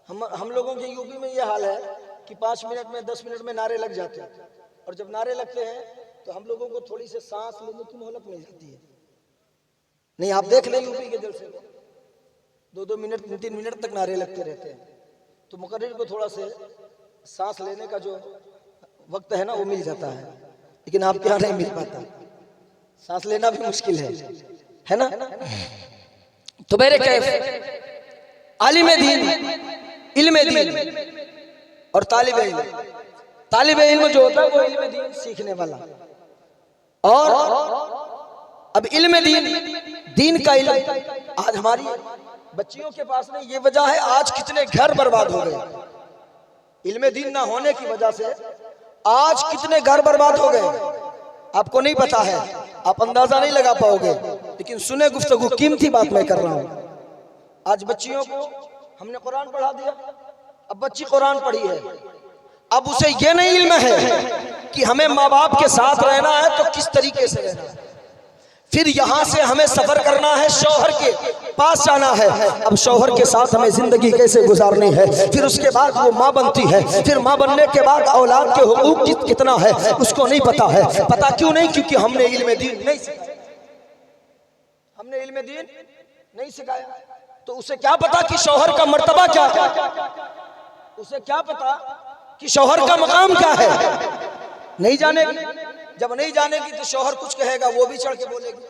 हम लोगों के यूपी में ये हाल है कि 5 मिनट में 10 मिनट में नारे लग जाते हैं, और जब नारे लगते हैं तो हम लोगों को थोड़ी सी सांस लेने की मोहलत मिल जाती है। नहीं, आप देख लें यूपी के जलसे में 2-2 मिनट 3-3 मिनट तक नारे लगते रहते हैं, तो मुकर्रिर को थोड़ा से सांस लेने का जो वक्त है ना वो मिल जाता है, लेकिन आपके यहाँ नहीं मिल पाता। सांस लेना भी मुश्किल है ना। तो मेरे कैफ आलिम दीन, इल्म दीन और तालिब इल्म। तालिब इल्म जो होता है वो इल्म दीन सीखने वाला, और अब इल्म दीन का इल्म आज हमारी बच्चियों के पास नहीं। ये वजह है आज कितने घर बर्बाद हो गए। इल्म दीन ना होने की वजह से आज कितने घर बर्बाद हो गए, आपको नहीं पता है, आप अंदाजा नहीं लगा पाओगे, लेकिन सुने गुफ्तगू, कीमती बात मैं कर रहा हूं। आज बच्चियों को हमने कुरान पढ़ा दिया, अब बच्ची कुरान पढ़ी है, अब उसे ये नहीं इल्म है कि हमें माँ बाप के साथ रहना है तो किस तरीके से रहना है, फिर यहां से हमें सफर करना है, शौहर के पास जाना है, अब शौहर के साथ हमें जिंदगी कैसे गुजारनी है, फिर उसके बाद वो माँ बनती है, फिर माँ बनने के बाद औलाद के हुकूक कितना है उसको नहीं पता है। पता क्यों नहीं? क्योंकि हमने इल्म दीन नहीं सिखाया, हमने इल्म दीन नहीं सिखाया। तो उसे क्या पता कि शौहर का मर्तबा क्या है, उसे क्या पता कि शौहर का मकाम क्या है, नहीं जानेगी। जब नहीं जानेगी तो शौहर कुछ कहेगा वो भी चढ़ के बोलेगी,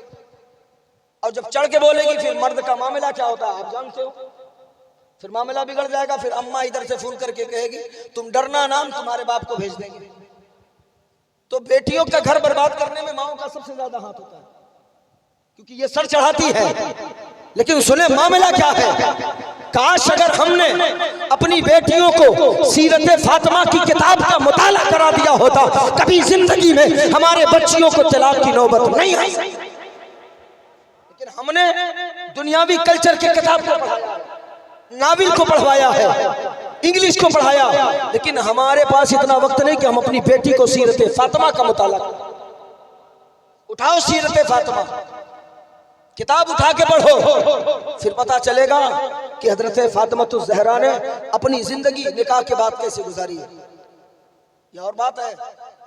और जब चढ़ के बोलेगी फिर मर्द का मामला क्या होता है आप जानते हो, फिर मामला बिगड़ जाएगा। फिर अम्मा इधर से फोन करके कहेगी तुम डरना नाम तुम्हारे बाप को भेज देंगे। तो बेटियों का घर बर्बाद करने में माओ का सबसे ज्यादा हाथ होता है, क्योंकि ये सर चढ़ाती है। लेकिन सुने मामला क्या है, काश अगर हमने अपनी बेटियों को सीरत फातिमा की किताब का मुताला करा दिया होता, कभी जिंदगी में हमारे बच्चियों को तलाक की नौबत नहीं आई। लेकिन हमने दुनियावी कल्चर के किताब को पढ़ाया, नाविल को पढ़वाया है, इंग्लिश को पढ़ाया, लेकिन हमारे पास इतना वक्त नहीं कि हम अपनी बेटी को सीरत फातिमा का मुताला करें। उठाओ सीरत फातिमा, किताब उठा के पढ़ो, फिर पता चलेगा कि हजरत फातिमा ज़हरा ने अपनी जिंदगी निकाह के बाद कैसे गुजारी है। यह और बात है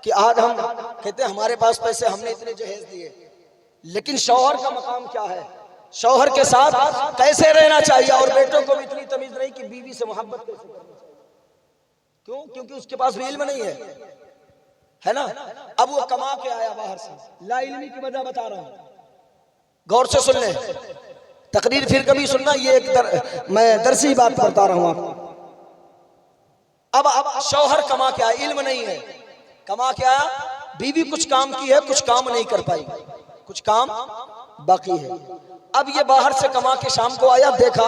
कि आज हम कहते हैं हमारे पास पैसे, हमने इतने जहेज दिए, लेकिन शौहर का मकाम क्या है, शौहर के साथ कैसे रहना चाहिए। और बेटों को भी इतनी तमीज नहीं कि बीवी से मोहब्बत कैसे करनी चाहिए। क्यों? क्योंकि उसके पास भी इल्म नहीं है ना। अब वो कमा के आया बाहर से, ला इल्मी की वजह बता रहा हूं, गौर से सुन ले, तकरीर फिर कभी सुनना, ये मैं दरसी बात बता रहा हूं आपको। अब शौहर कमा के आया, इल्म नहीं है, कमा के आया, बीवी कुछ काम की है, कुछ काम नहीं कर पाई, कुछ काम बाकी है। अब ये बाहर से कमा के शाम को आया, देखा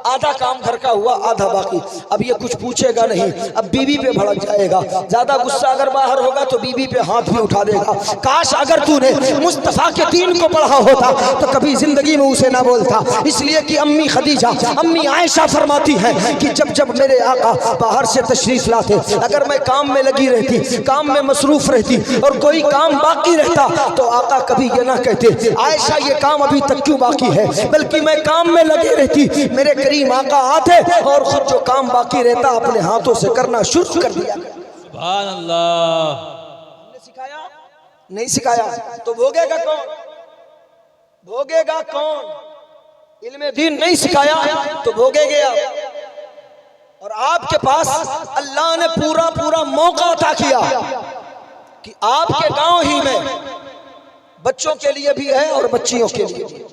आधा काम घर का हुआ, आधा बाकी। अब ये कुछ पूछेगा नहीं, अब बीवी पे भड़क जाएगा, ज्यादा गुस्सा अगर बाहर होगा तो बीवी पे हाथ भी उठा देगा। काश अगर तूने मुस्तफा के दीन को पढ़ा होता तो कभी जिंदगी में उसे ना बोलता। इसलिए कि अम्मी खदीजा, अम्मी आयशा फरमाती हैं कि जब जब मेरे आका बाहर से तशरीफ लाते, अगर मैं काम में लगी रहती, काम में मसरूफ रहती और कोई काम बाकी रहता तो आका कभी ये ना कहते आयशा ये काम अभी तक क्यों बाकी है, बल्कि मैं काम में लगी रहती, मेरे करीम आका आते और खुद जो काम बाकी रहता अपने हाथों से करना शुरू कर दिया। सुभान अल्लाह। हमने सिखाया नहीं सिखाया तो भोगेगा कौन, भोगेगा कौन? इल्मे दीन नहीं सिखाया तो भोगेगे आप। और आपके पास अल्लाह ने पूरा पूरा मौका अता किया कि आपके गांव ही में बच्चों के लिए भी है और बच्चियों के लिए भी।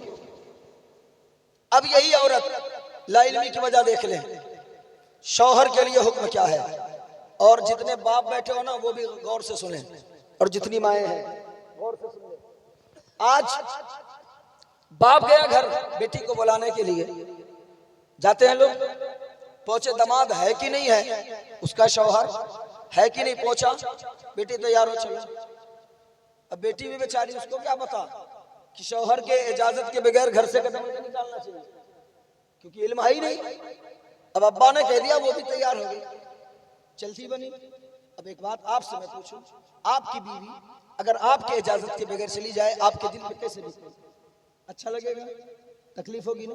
अब यही औरत लाइल्मी की वजह देख ले, शौहर के लिए हुक्म क्या है। और जितने बाप बैठे हो ना वो भी गौर से सुने, और जितनी माएँ हैं गौर से सुने। आज बाप गया घर बेटी को बुलाने के लिए, जाते हैं लोग, पहुंचे दामाद है कि नहीं है, उसका शौहर है कि नहीं पहुंचा, बेटी तैयार हो चला। अब बेटी भी बेचारी, उसको क्या पता कि शौहर के इजाजत के बगैर घर से कदम नहीं निकालना चाहिए, क्योंकि इल्म है ही नहीं। अब अब्बा ने कह दिया, वो भी तैयार हो गई, चलती बनी। अब एक बात आपसे मैं पूछूं, आपकी बीवी अगर आपके इजाजत के बगैर चली जाए, आपके दिल पे कैसे बीते? अच्छा लगेगा? तकलीफ होगी ना?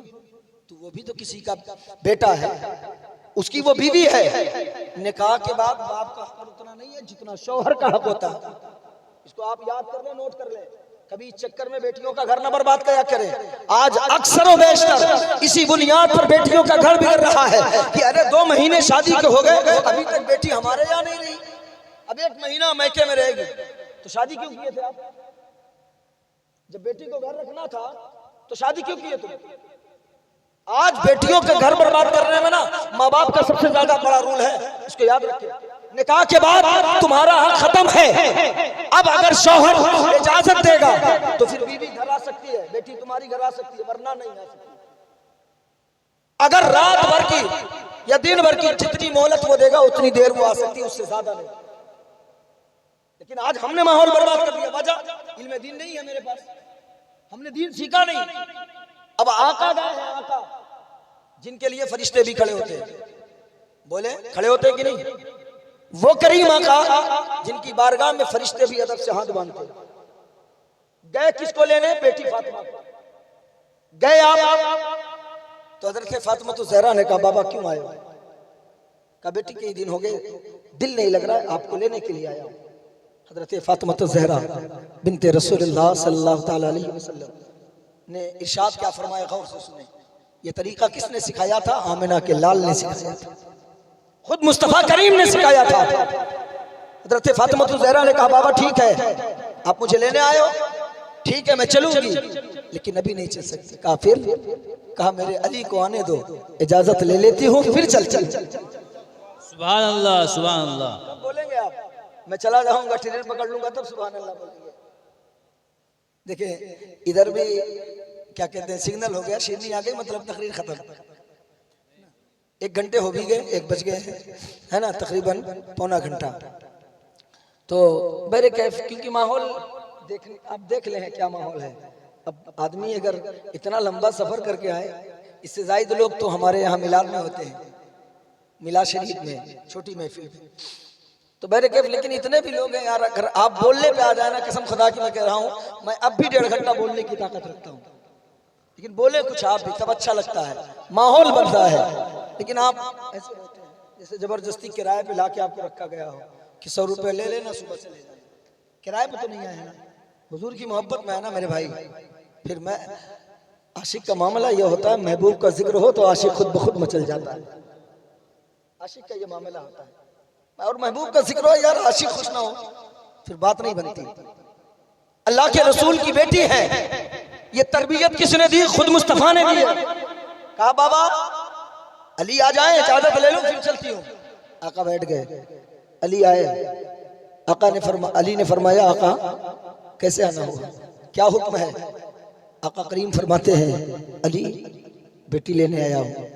तो वो भी तो किसी का बेटा है, उसकी वो बीवी है। निकाह के बाद बाप का हक उतना नहीं है जितना शौहर का हक होता है। इसको आप याद कर ले, नोट कर ले। कभी इस चक्कर में बेटियों का घर न बर्बाद किया करें। आज अक्सर व बेशतर इसी बुनियाद पर बेटियों का घर बिगड़ रहा है कि अरे 2 महीने शादी के हो गए, अभी तक बेटी हमारे यहाँ नहीं रही, अब 1 महीना मैके में रहेगी। तो शादी क्यों किए थे आप? जब बेटी को घर रखना था तो शादी क्यों किए तुम? आज बेटियों के घर बर्बाद करने में ना माँ बाप का सबसे ज्यादा बड़ा रोल है, इसको याद रखें। निकाह के बाद तुम्हारा हक खत्म है। अब अगर शौहर इजाजत देगा तो फिर बीवी घर आ सकती है, बेटी तुम्हारी घर आ सकती है, वरना नहीं आ सकती। अगर रात भर की या दिन भर की जितनी मोहलत वो देगा उतनी देर वो आ सकती है, उससे ज्यादा नहीं। लेकिन आज हमने माहौल बर्बाद कर दिया। वजह इल्म दीन नहीं है मेरे पास, हमने दीन सीखा नहीं। अब आका गए हैं, आका जिनके लिए फरिश्ते भी खड़े होते हैं, बोले खड़े होते हैं कि नहीं? वो करीम आका जिनकी बारगाह में फरिश्ते भी अदब से हाथ बांधते। गए किसको लेने? बेटी फातिमा को गए आप। तो हजरत फातिमा तो ज़हरा ने कहा, बाबा क्यों आए? कहा बेटी कई दिन हो गए, दिल नहीं लग रहा है, आपको लेने के लिए आया हूं। हजरत फातिमा तो ज़हरा बिनते रसूलुल्लाह सल्लल्लाहु तआला अलैहि वसल्लम ने इरशाद क्या फरमाया, गौर से सुने। ये तरीका किसने सिखाया था? आमिना के लाल ने सिखाया था, खुद मुस्तफा करीम ने सिखाया था। हजरत फातिमा तो ज़हरा ने कहा, बाबा ठीक है, आप मुझे लेने आए हो, ठीक है मैं चलूंगी, लेकिन अभी नहीं चल सकती। कहा फिर? कहा मेरे अली को आने दो, इजाजत ले लेती हूँ, फिर चल। सुभान अल्लाह, सुभान अल्लाह। कब बोलेंगे आप? मैं चला जाऊंगा, ट्रेन पकड़ लूंगा, तब सुभान अल्लाह बोलेंगे। देखिए इधर भी क्या कहते हैं, सिग्नल हो गया, शेरनी आ गई, मतलब तकरीर खत्म। 1 घंटे हो भी गए, 1 बज गए है ना, तकरीबन पौना घंटा। तो मेरे कैफ, क्योंकि माहौल आप देख ले क्या माहौल है। अब आदमी अगर इतना लंबा सफर करके आए, इससे ज्यादा लोग तो हमारे यहाँ मिलाद में होते हैं, मिलाद शरीफ में, छोटी महफिल में। तो मेरे कैफ, लेकिन इतने भी लोग हैं यार, अगर आप बोलने पे आ जाए ना, कसम खुदा की मैं कह रहा हूँ, मैं अब भी 1.5 घंटा बोलने की ताकत रखता हूँ। लेकिन बोले कुछ आप भी, तब अच्छा लगता है, माहौल बनता है। लेकिन आप ऐसे होते हैं जैसे जबरदस्ती किराए पे लाके आपको रखा गया हो कि 100 रुपए ले लेना, सुबह से ले जाना। किराए पे तो नहीं आए ना, हुजूर की मोहब्बत में है ना मेरे भाई। फिर मैं आशिक का मामला यह होता है, महबूब का जिक्र हो तो आशिक खुद ब खुद मचल जाता है। आशिक का ये मामला होता है, और महबूब का जिक्र हो यार, आशिक खुश ना हो फिर बात नहीं बनती। अल्लाह के रसूल की बेटी है, ये तरबियत किसने दी? खुद मुस्तफा ने दी। कहा बाबा अली आ जाए, इजाजत ले लो, फिर चलती हूँ। आका बैठ गए, अली आए। अली ने फरमाया, आका कैसे आना होगा, क्या हुक्म है? आका करीम फरमाते हैं, अली बेटी लेने आया हूँ।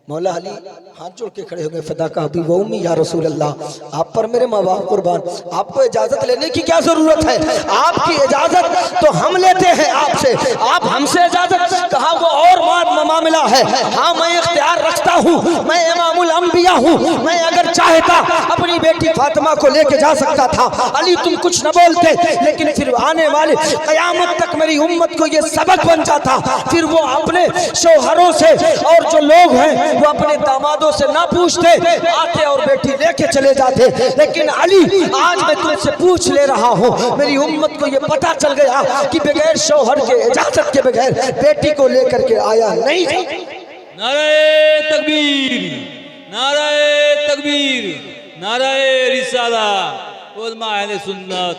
मौला अली हाथ जोड़ के खड़े हो गए, फदा का हबीब व उम्मी या रसूल अल्लाह, आप पर मेरे माँ बाप कुर्बान, आपको इजाजत लेने की क्या जरूरत है? आपकी इजाजत तो हम लेते हैं आपसे, आप हमसे इजाजत? कहा वो और मामला है। हाँ मैं इख्तियार रखता हूँ, मैं इमामुल अंबिया हूँ, मैं अगर चाहता अपनी बेटी फातिमा को लेके जा सकता था। अली तुम कुछ न बोलते, लेकिन फिर आने वाले कयामत तक मेरी उम्मत को ये सबक बन जाता। फिर वो अपने शौहरों से और जो लोग हैं वो अपने दामादों से ना पूछते, आते और बेटी लेके चले जाते। लेकिन अली आज मैं तुमसे पूछ ले रहा हूँ, मेरी उम्मत को ये पता चल गया कि बगैर शौहर के इजाजत के बगैर बेटी को लेकर के आया नहीं। नारे तकबीर, नारे तकबीर, नारे रिसाला, उलमा अहले सुन्नत।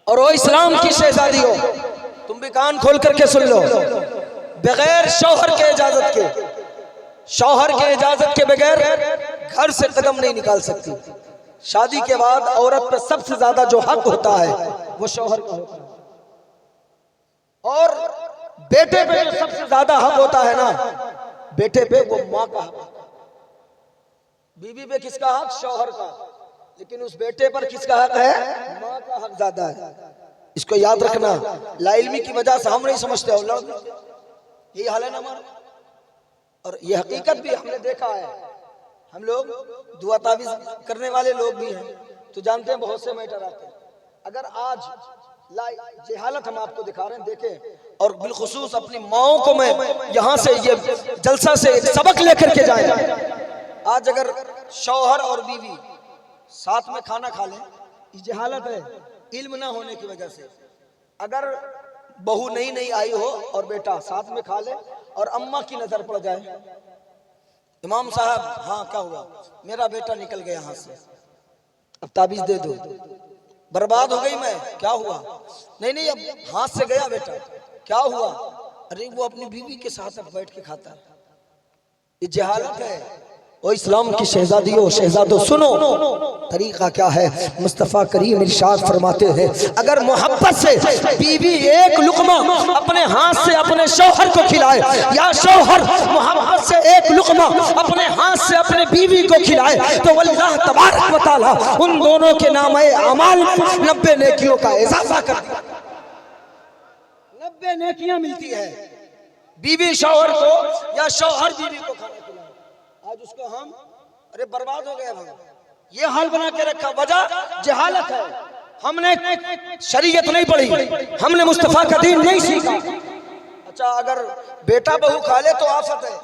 और वो इस्लाम की शहजादियों, तुम भी कान खोल करके सुन लो, बगैर शौहर के इजाजत के, शौहर के इजाजत के बगैर घर से कदम नहीं निकाल सकती। शादी के बाद औरत पर सबसे ज्यादा जो हक होता है वो शौहर का होता है, और बेटे पे जो सबसे ज्यादा हक होता है ना, बेटे पे वो माँ का हक। बीवी पे किसका हक? शौहर का। लेकिन उस बेटे पर किसका हक है? माँ का हक ज्यादा है। इसको याद रखना। लाइल्मी की वजह से हम नहीं समझते, यही हाल है ना हमारा। और ये हकीकत भी हमने देखा है। हम लोग दुआ तावीज करने वाले लोग भी हैं तो जानते हैं बहुत से मैटर आते हैं। अगर आज जहालत हम आपको दिखा रहे हैं, देखें, और बिलखुसूस अपनी माओं को मैं यहाँ से ये जलसा से एक सबक लेकर के जाए। आज अगर शौहर और बीवी साथ में खाना खा लें, ये जहालत है इल्म ना होने की वजह से। अगर बहू नई नई आई हो और बेटा साथ में खा ले और अम्मा की नजर पड़ जाए, इमाम साहब हाँ क्या हुआ, मेरा बेटा निकल गया हाथ से, अब ताबीज दे दो, बर्बाद हो गई मैं, क्या हुआ, नहीं नहीं अब हाथ से गया बेटा, क्या हुआ, अरे वो अपनी बीवी के साथ अब बैठ के खाता। ये जहालत है। ओ इस्लाम की शहजादियों शहजादों सुनो तरीका क्या है। मुस्तफ़ा करीम इरशाद फरमाते हैं, अगर मोहब्बत से बीवी एक लुकमा अपने हाथ से अपने शौहर को खिलाए, या शौहर मोहब्बत से एक लुकमा अपने हाथ से अपने बीवी को खिलाए, तो अल्लाह तबारक व तआला उन दोनों के नामे अमाल 90 नेकियों का इजाफा कर दिया। 90 नेकियां मिलती है बीवी शौहर को या शौहर बीवी को खाना खिलाए। आज उसको हम अरे बर्बाद हो गया, ये हाल बना के रखा, वजह जहालत है। हमने शरीयत नहीं पढ़ी, हमने मुस्तफा का दीन नहीं सीखा। अच्छा अगर बेटा बहू खा ले तो आफत है,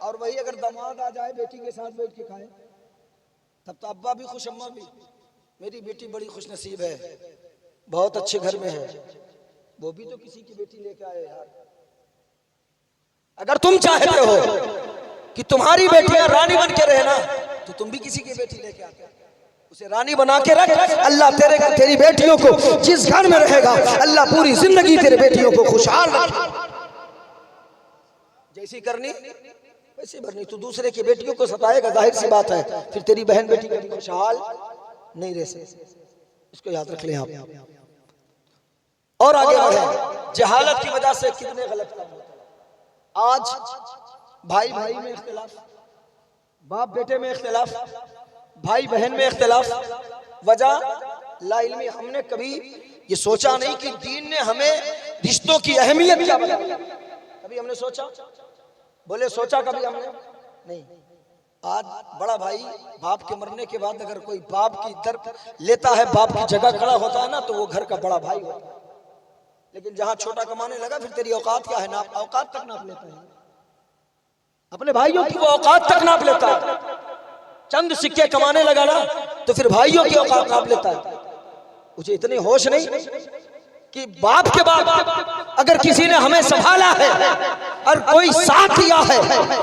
और वही अगर दामाद आ जाए बेटी के साथ बैठ के खाए तब तो अब्बा भी खुश, अम्मा भी, मेरी बेटी बड़ी खुश नसीब है, बहुत अच्छे घर में है, वो भी तो किसी की बेटी लेके आए यार। अगर तुम चाहते हो कि तुम्हारी बेटियां रानी बन के रहे ना, तो तुम भी किसी की बेटी लेके आते, उसे रानी बना के रख। अल्लाह तेरी बेटियों को जिस घर में रहेगा, अल्लाह पूरी जिंदगी तेरे बेटियों को खुशहाल रखे। जैसी करनी वैसी भरनी। तू दूसरे की बेटियों को सताएगा, जाहिर सी बात है फिर तेरी बहन बेटी कभी खुशहाल नहीं रह सकती। इसको याद रख लें आप। और आगे बढ़े, जहालत की वजह से कितने गलत काम होते हैं। आज भाई भाई में इख्तिलाफ, बाप बेटे में इख्तिलाफ, भाई बहन में इख्तिलाफ, वजह ला इल्मी। हमने कभी ये सोचा नहीं कि दीन ने हमें रिश्तों की अहमियत क्या बताई। कभी हमने सोचा, बोले सोचा कभी हमने नहीं। आज बड़ा भाई बाप के मरने के बाद अगर कोई बाप की दर लेता है, बाप की जगह खड़ा होता है ना, तो वो घर का बड़ा भाई होता है। लेकिन जहां छोटा कमाने लगा फिर तेरी औकात क्या है, ना औकात तक नाप लेता है, अपने भाइयों की वो औकात तक नाप लेता है। चंद सिक्के कमाने लगा ना तो फिर भाइयों की औकात नाप लेता है। मुझे इतनी होश नहीं कि बाप के बाद अगर किसी ने हमें संभाला है और कोई साथ दिया है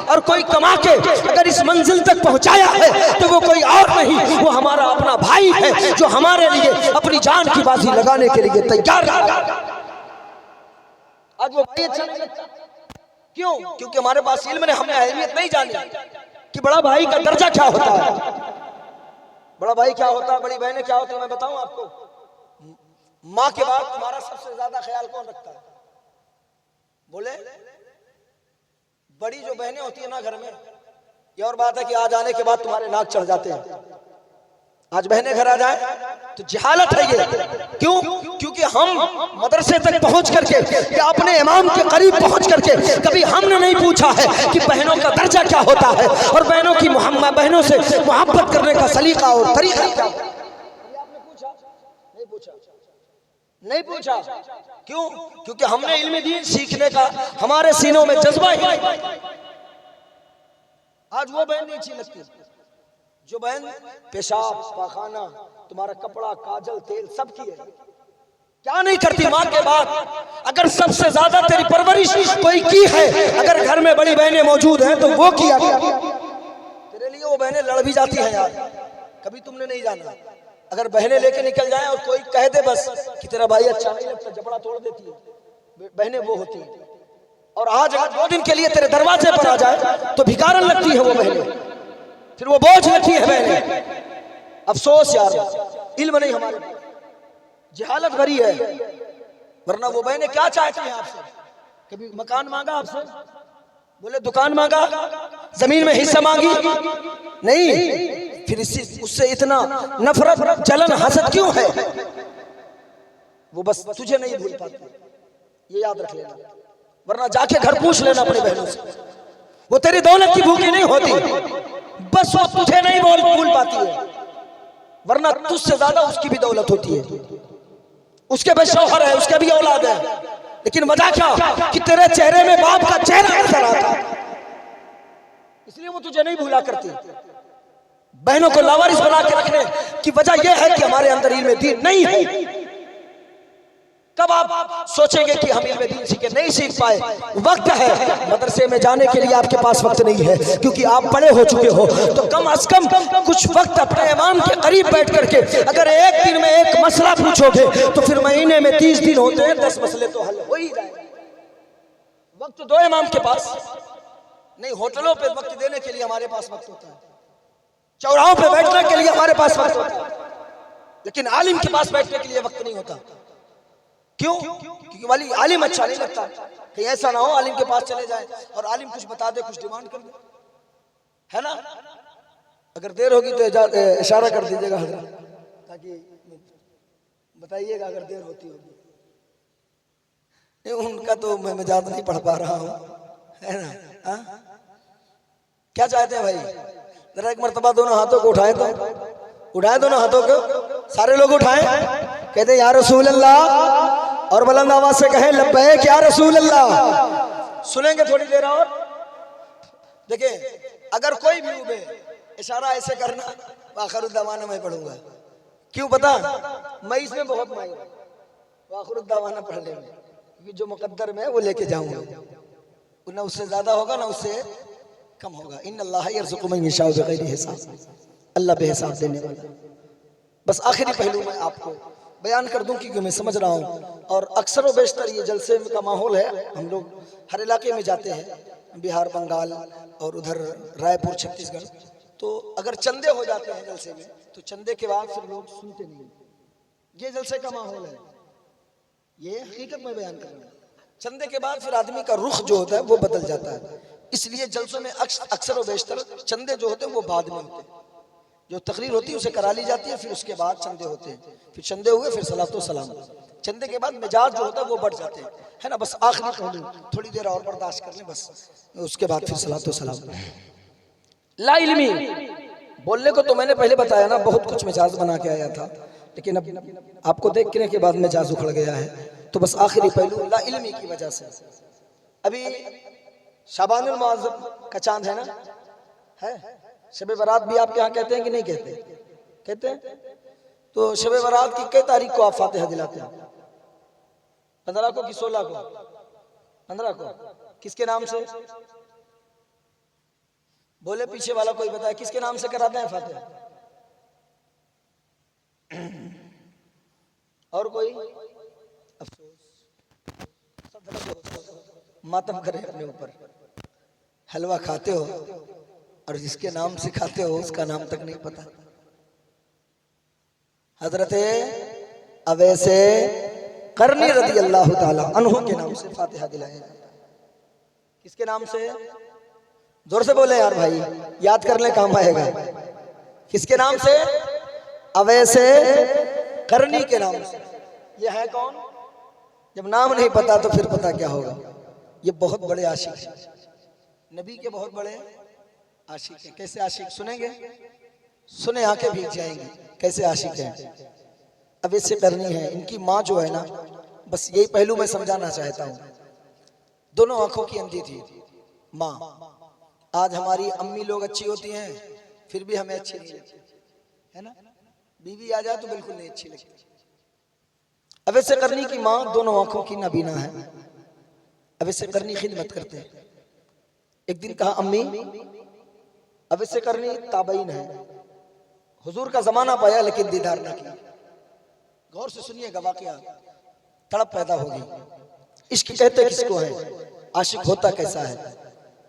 और कोई कमा के अगर इस मंजिल तक पहुंचाया है, तो वो कोई और नहीं, वो हमारा अपना भाई है जो हमारे लिए अपनी जान की बाजी लगाने के लिए तैयार है। आज वो भाई अच्छा नहीं लगता, क्यों? क्योंकि हमारे पास इल्म ने, हमने अहमियत नहीं जानी कि बड़ा भाई का दर्जा क्या होता है, बड़ा भाई क्या होता है, बड़ी बहनें क्या होती है। मैं बताऊं आपको, माँ के बाद तुम्हारा सबसे ज्यादा ख्याल कौन रखता है? बोले बड़ी जो बहनें होती है ना घर में। ये और बात है कि आज आने के बाद तुम्हारे नाक चढ़ जाते हैं। आज बहनें घर आ जाए तो जहालत है ये। क्यों? क्योंकि हम मदरसे तक पहुंच करके या अपने इमाम के करीब पहुंच करके कभी हमने नहीं पूछा है कि बहनों का दर्जा क्या होता है और बहनों की बहनों से मोहब्बत करने का सलीका और तरीका क्या है। आपने पूछा? नहीं पूछा, नहीं पूछा। क्यों? क्योंकि हमने इल्म दीन सीखने का हमारे सीनों में जज्बा ही नहीं। आज वो बहन नहीं अच्छी लगती जो बहन पेशाब पाखाना, तुम्हारा कपड़ा, काजल, तेल सब की है, क्या नहीं करती माँ के बाद। अगर सबसे ज्यादा तेरी परवरिश कोई की है, अगर घर में बड़ी बहनें मौजूद हैं तो वो किया तेरे लिए। वो बहनें लड़ भी जाती हैं यार, कभी तुमने नहीं जाना। अगर बहनें लेके निकल जाए और कोई कह दे बस कि तेरा भाई अच्छा नहीं लगता, जबड़ा तोड़ देती है, बहनें वो होती हैं। और आज अगर 2 दिन के लिए तेरे दरवाजे पर आ जाए तो भिखारन लगती है वो बहनें, फिर वो बोझ लगती है बहनें। अफसोस यार, इल्म नहीं हमारे, जहालत भरी है। वरना वो बहनें क्या चाहती हैं आपसे? कभी मकान मांगा आपसे? बोले दुकान मांगा, जमीन में हिस्सा मांगी? नहीं। फिर उससे इतना नफरत, जलन, हसद क्यों है? वो बस तुझे नहीं भूल पाती, ये याद रख लेना। वरना जाके घर पूछ लेना अपने बहनों से। वो तेरी दौलत की भूखी नहीं होती, बस वो तुझे नहीं भूल पाती है, वरना तुझसे ज्यादा उसकी भी दौलत होती है, उसके भी शौहर है, उसके भी औलाद है, लेकिन वजह क्या कि तेरे चेहरे में बाप का चेहरा नजर आता, इसलिए वो तुझे नहीं भूला करती। बहनों को लावारिस बना के रखने की वजह यह है कि हमारे अंदर इल्म दीन नहीं है। कब आप सोचेंगे कि हम इल्म दीन सीखे, नहीं सीख पाए, वक्त है। मदरसे में जाने के लिए आपके पास वक्त नहीं है क्योंकि आप बड़े हो चुके हो, तो कम अज कम कुछ वक्त अपने इमाम के करीब बैठ करके अगर एक दिन में एक मसला पूछोगे तो फिर महीने में 30 दिन होते हैं, 10 मसले तो हल हो ही जाए। वक्त दो इमाम के पास नहीं, होटलों पे वक्त देने के लिए हमारे पास वक्त होता है, चौराहों पे बैठने के लिए हमारे पास वक्त होता है, लेकिन आलिम के पास बैठने के लिए वक्त नहीं होता। क्यों? क्योंकि वाली आलिम अच्छा नहीं लगता। कहीं ऐसा ना हो आलिम के पास चले जाए और आलिम कुछ बता दे, कुछ डिमांड कर दे, है ना। अगर देर होगी तो इशारा कर दीजिएगा हजरत, ताकि बताइएगा अगर देर होती होगी। उनका तो मैं ज्यादा नहीं पढ़ पा रहा हूँ, है ना। हा? क्या चाहते हैं भाई? जरा एक मर्तबा दोनों हाथों को उठाए, तो उठाए दोनों हाथों को, सारे लोग उठाए, कहते हैं या रसूल अल्लाह, और बुलंद आवाज से कहें लब्बैक या रसूल अल्लाह। सुनेंगे थोड़ी देर और। देखिए अगर कोई भी उबे इशारा ऐसे करना, वाखिरुद्दावाना मैं पढ़ूंगा। क्यों पता? मैं इसमें बहुत माहिर हूं, वाखिरुद्दावाना पढ़ने में, क्योंकि जो मुकद्दर में वो लेके जाऊंगा, ना उससे ज्यादा होगा ना उससे कम होगा। इन्नल्लाह यर्ज़ुक़ु मन यशाअ बिग़ैरि हिसाब, अल्लाह बेहिसाब देने वाला। बस आखिरी पहलू मैं आपको बयान कर दूं क्योंकि मैं समझ रहा हूं, और अक्सर व बेशतर ये जलसे का माहौल है। हम लोग हर इलाके में जाते हैं, बिहार, बंगाल और उधर रायपुर, छत्तीसगढ़, तो अगर चंदे हो जाते हैं जलसे में, तो चंदे के बाद फिर लोग सुनते नहीं। ये जलसे का माहौल है, ये हकीकत में बयान कर रहा हूं। चंदे के बाद फिर आदमी का रुख जो होता है वो बदल जाता है, इसलिए जलसों में अक्सर व बेशतर चंदे जो होते हैं वो बाद में होते हैं। जो तकरीर होती है उसे करा ली जाती है, फिर उसके बाद चंदे होते हैं, फिर चंदे हुए, फिर सलातो सलाम। चंदे के बाद मिजाज जो होता है वो बढ़ जाते हैं, है ना। बस आखिरी पहलू थोड़ी देर और बर्दाश्त कर लें, बस उसके बाद फिर सलातो सलाम। ला इल्मी बोलने को तो मैंने पहले बताया ना, बहुत कुछ मिजाज बना के आया था, लेकिन अब आपको देखने के बाद मिजाज उखड़ गया है, तो बस आखिरी पहलू ला इल्मी की वजह से। अभी शाबानुल मुअज़्ज़म का चांद है ना, है। शब बारात भी आपके यहाँ कहते हैं कि नहीं कहते? कहते हैं। तो शब बारात की कई तारीख को आप फातिहा दिलाते हैं? 15 को कि 16 को? 15 को। किसके नाम से? बोले पीछे वाला कोई बताए किसके नाम से कराते हैं फातिहा? और कोई? मातम करे अपने ऊपर। हलवा खाते हो और जिसके नाम से खाते हो उसका नाम तक नहीं पता। हजरत अवैसे करनी रज़ी अल्लाह ताला अन्हु के नाम से फातिहा दिलाया जाता है। किसके नाम से? जोर से बोले यार भाई, याद कर ले, काम आएगा। किसके नाम से? अवैसे करनी के नाम से। ये है कौन? जब नाम नहीं पता तो फिर पता क्या होगा। ये बहुत बड़े आशिक हैं, नबी के बहुत बड़े आशिक हैं। कैसे आशिक? सुनेंगे, सुने आंखें भीग जाएंगी। कैसे आशिक हैं? अब इससे करनी है। इनकी माँ जो है ना, बस यही पहलू मैं समझाना चाहता हूँ। दोनों आंखों की अंधी थी माँ। आज हमारी अम्मी लोग अच्छी होती हैं, फिर भी हमें अच्छी नहीं लगती, है ना। बीवी आ जाए तो बिल्कुल नहीं अच्छी लगती। अब इससे करनी की माँ दोनों आंखों की नाबीना है। अब इससे करनी खिदमत करते हैं। एक दिन कहा अम्मी, अब इससे करनी ताबईन है, हुजूर का जमाना पाया लेकिन दीदार ना किया। गौर से सुनिएगा वाकया, तड़प पैदा होगी। इश्क कहते किसको है? आशिक होता कैसा है?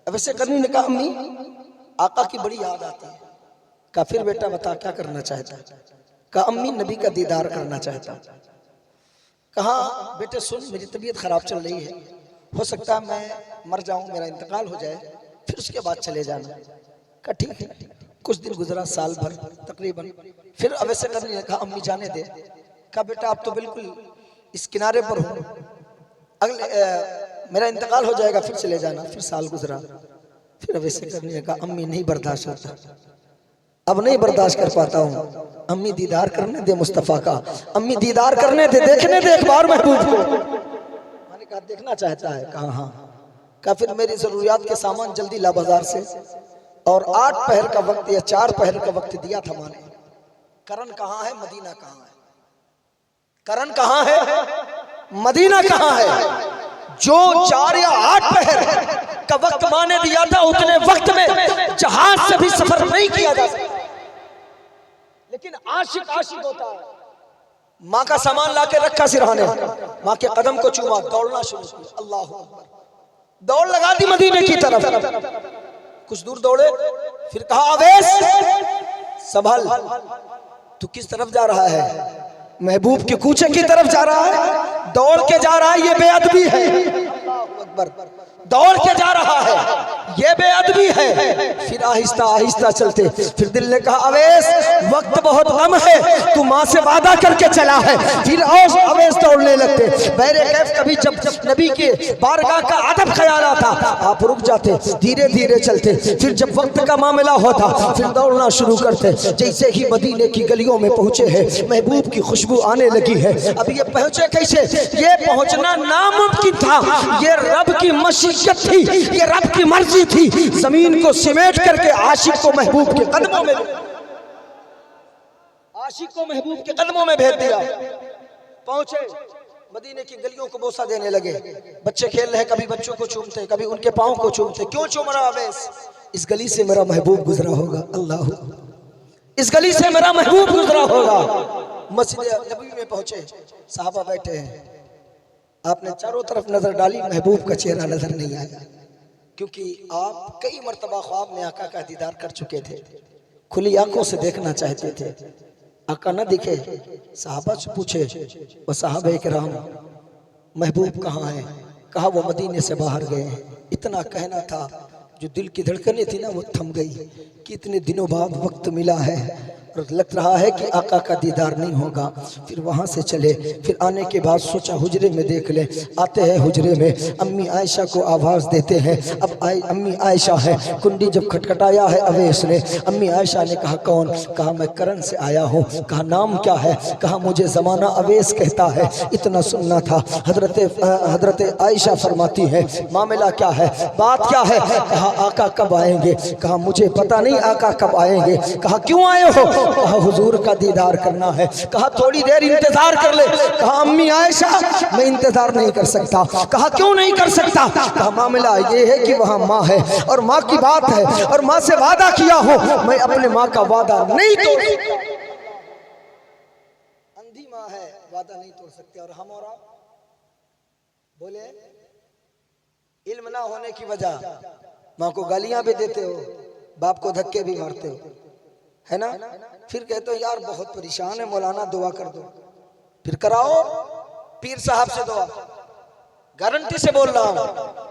अब इससे करनी ने कहा अम्मी, आका की बड़ी याद आती है। कहा फिर बेटा बता क्या करना चाहता है? कहा अम्मी नबी का दीदार करना चाहता। कहा बेटे सुन, मेरी तबीयत खराब चल रही है, हो सकता है मैं मर जाऊं, मेरा इंतकाल हो जाए, फिर उसके बाद चले जाना। कहा ठीक है। कुछ दिन गुजरा, साल भर तकरीबन, फिर अब ऐसे करने लगा। अम्मी जाने दे। कहा बेटा आप तो बिल्कुल इस किनारे पर हो, अगले मेरा इंतकाल हो जाएगा फिर चले जाना। फिर साल गुजरा, फिर अवैस करनी ने कहा अम्मी नहीं बर्दाश्त होता, अब नहीं बर्दाश्त कर पाता हूँ, अम्मी दीदार करने दे मुस्तफ़ा का, अम्मी दीदार करने दे, देखने दे एक बार महबूब को। मैंने कहा देखना चाहता है? कहा हाँ। कहा फिर मेरी जरूरियात के सामान जल्दी ला बाजार से, और 8 पहर का वक्त या 4 पहर का वक्त दिया था माने। करन कहाँ है, मदीना कहाँ है? करन कहाँ है, मदीना कहाँ है? जो 4 या 8 पहर का वक्त माँ ने दिया था, उतने वक्त में जहाज से भी सफर नहीं किया जा सकता। लेकिन आशिक आशिक होता है। माँ का सामान लाके रखा सिरहाने, माँ के कदम को चूमा, दौड़ना शुरू किया, अल्लाह अकबर, दौड़ लगा दी मदीने की तरफ। कुछ दूर दौड़े, फिर कहा अवैस संभल, तू किस तरफ जा रहा है? महबूब के कूचे की तरफ जा रहा है, दौड़ के जा रहा है, ये बेअदबी है। अल्लाह अकबर, दौड़ के जा रहा है, ये बेअदबी है। फिर आहिस्ता आहिस्ता चलते, फिर दिल ने कहा अवैस वक्त बहुत कम है, तू माँ से वादा करके चला है। फिर और अवैस दौड़ने लगते। बहरे कैफ कभी जब नबी के बारगाह का अदब ख्याल आता, आप रुक जाते, धीरे धीरे चलते। फिर जब वक्त का मामला होता, फिर दौड़ना शुरू करते। जैसे ही मदीने की गलियों में पहुंचे हैं, महबूब की खुशबू आने लगी है। अब ये पहुंचे कैसे? ये पहुंचना नामुमकिन था, ये रब की मशीयत थी, ये रब की मर्जी थी। जमीन को सिमेट करके आशिक को महबूब के कदमों में, आशिक को महबूब के कदमों में भेज दिया। पहुंचे, मदीने की गलियों को बोसा देने लगे। बच्चे खेल रहे, कभी बच्चों को चूमते, कभी उनके पांव को चूमते। क्यों चूम रहा अवैस? इस गली से मेरा महबूब गुजरा होगा, अल्लाह, इस गली से मेरा महबूब गुजरा होगा। मस्जिद नबवी में पहुंचे, साहबा बैठे हैं। आपने चारों तरफ नजर डाली, महबूब का चेहरा नजर नहीं आया, क्योंकि आप कई मर्तबा ख्वाब में आका का दीदार कर चुके थे, खुली आंखों से देखना चाहते थे। आका न दिखे, साहबा से पूछे, वो साहबे किराम महबूब कहाँ है? कहा वो मदीने से बाहर गए हैं। इतना कहना था, जो दिल की धड़कनें थी ना वो थम गई कि इतने दिनों बाद वक्त मिला है और लग रहा है कि आका का दीदार नहीं होगा। फिर वहाँ से चले, फिर आने के बाद सोचा हुजरे में देख ले। आते हैं हुजरे में, अम्मी आयशा को आवाज़ देते हैं। अब अम्मी आयशा है। कुंडी जब खटखटाया है अवैस ने, अम्मी आयशा ने कहा कौन? कहा मैं करन से आया हूँ। कहा नाम क्या है? कहा मुझे ज़माना अवैस कहता है। इतना सुनना था। हजरत आयशा फरमाती है मामला क्या है, बात क्या है? कहा आका कब आएंगे? कहा मुझे पता नहीं आका कब आएंगे। कहा क्यों आए हो? कहा हुजूर का दीदार करना है। कहा थोड़ी देर इंतजार कर ले। कहा अम्मी आयशा मैं इंतजार नहीं कर सकता। कहा क्यों नहीं कर सकता? कहा मामला ये है कि वहाँ माँ है और माँ की बात है और माँ से वादा किया हो, मैं अपने माँ का वादा नहीं तोड़ सकता। अंधी माँ है, वादा नहीं तोड़ सकते। और हम और आप बोले इल्म ना होने की वजह माँ को गालियां भी देते हो, बाप को धक्के भी मारते हो, है ना? फिर कहते हो यार बहुत परेशान है, मौलाना दुआ कर दो। फिर कराओ पीर साहब से दुआ, गारंटी से बोल रहा हूं,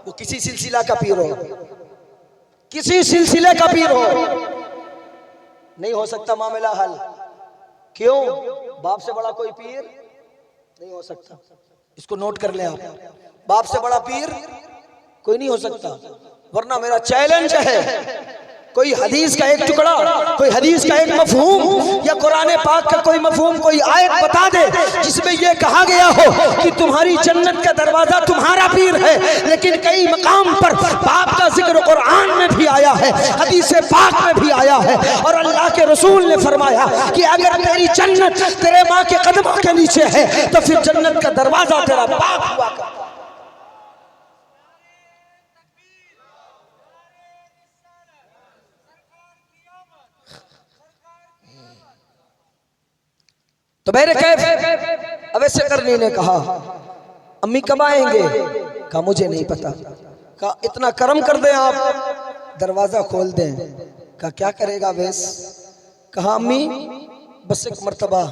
वो किसी सिलसिला का पीर हो, किसी सिलसिले का पीर हो, नहीं हो सकता मामला हल। क्यों? बाप से बड़ा कोई पीर नहीं हो सकता। इसको नोट कर ले आप, बाप से बड़ा पीर कोई नहीं हो सकता। वरना मेरा चैलेंज है, कोई हदीस का एक टुकड़ा, कोई हदीस का एक मफहूम या कुरान पाक का कोई मफहूम, कोई आयत बता दे जिसमें यह कहा गया हो कि तुम्हारी जन्नत का दरवाजा तुम्हारा पीर है। लेकिन कई मकाम पर बाप का जिक्र कुरान में भी आया है, हदीस पाक में भी आया है, और अल्लाह के रसूल ने फरमाया कि अगर तेरी जन्नत तेरे माँ के कदमों के नीचे है तो फिर जन्नत का दरवाजा तेरा बाप हुआ करता। तो मेरे कैफ अवैस करनी ने कहा अम्मी कब आएंगे? कहा मुझे नहीं पता। कहा इतना करम कर दें आप, दरवाजा खोल दें। कहा क्या करेगा अवैस? कहा अम्मी बस एक मर्तबा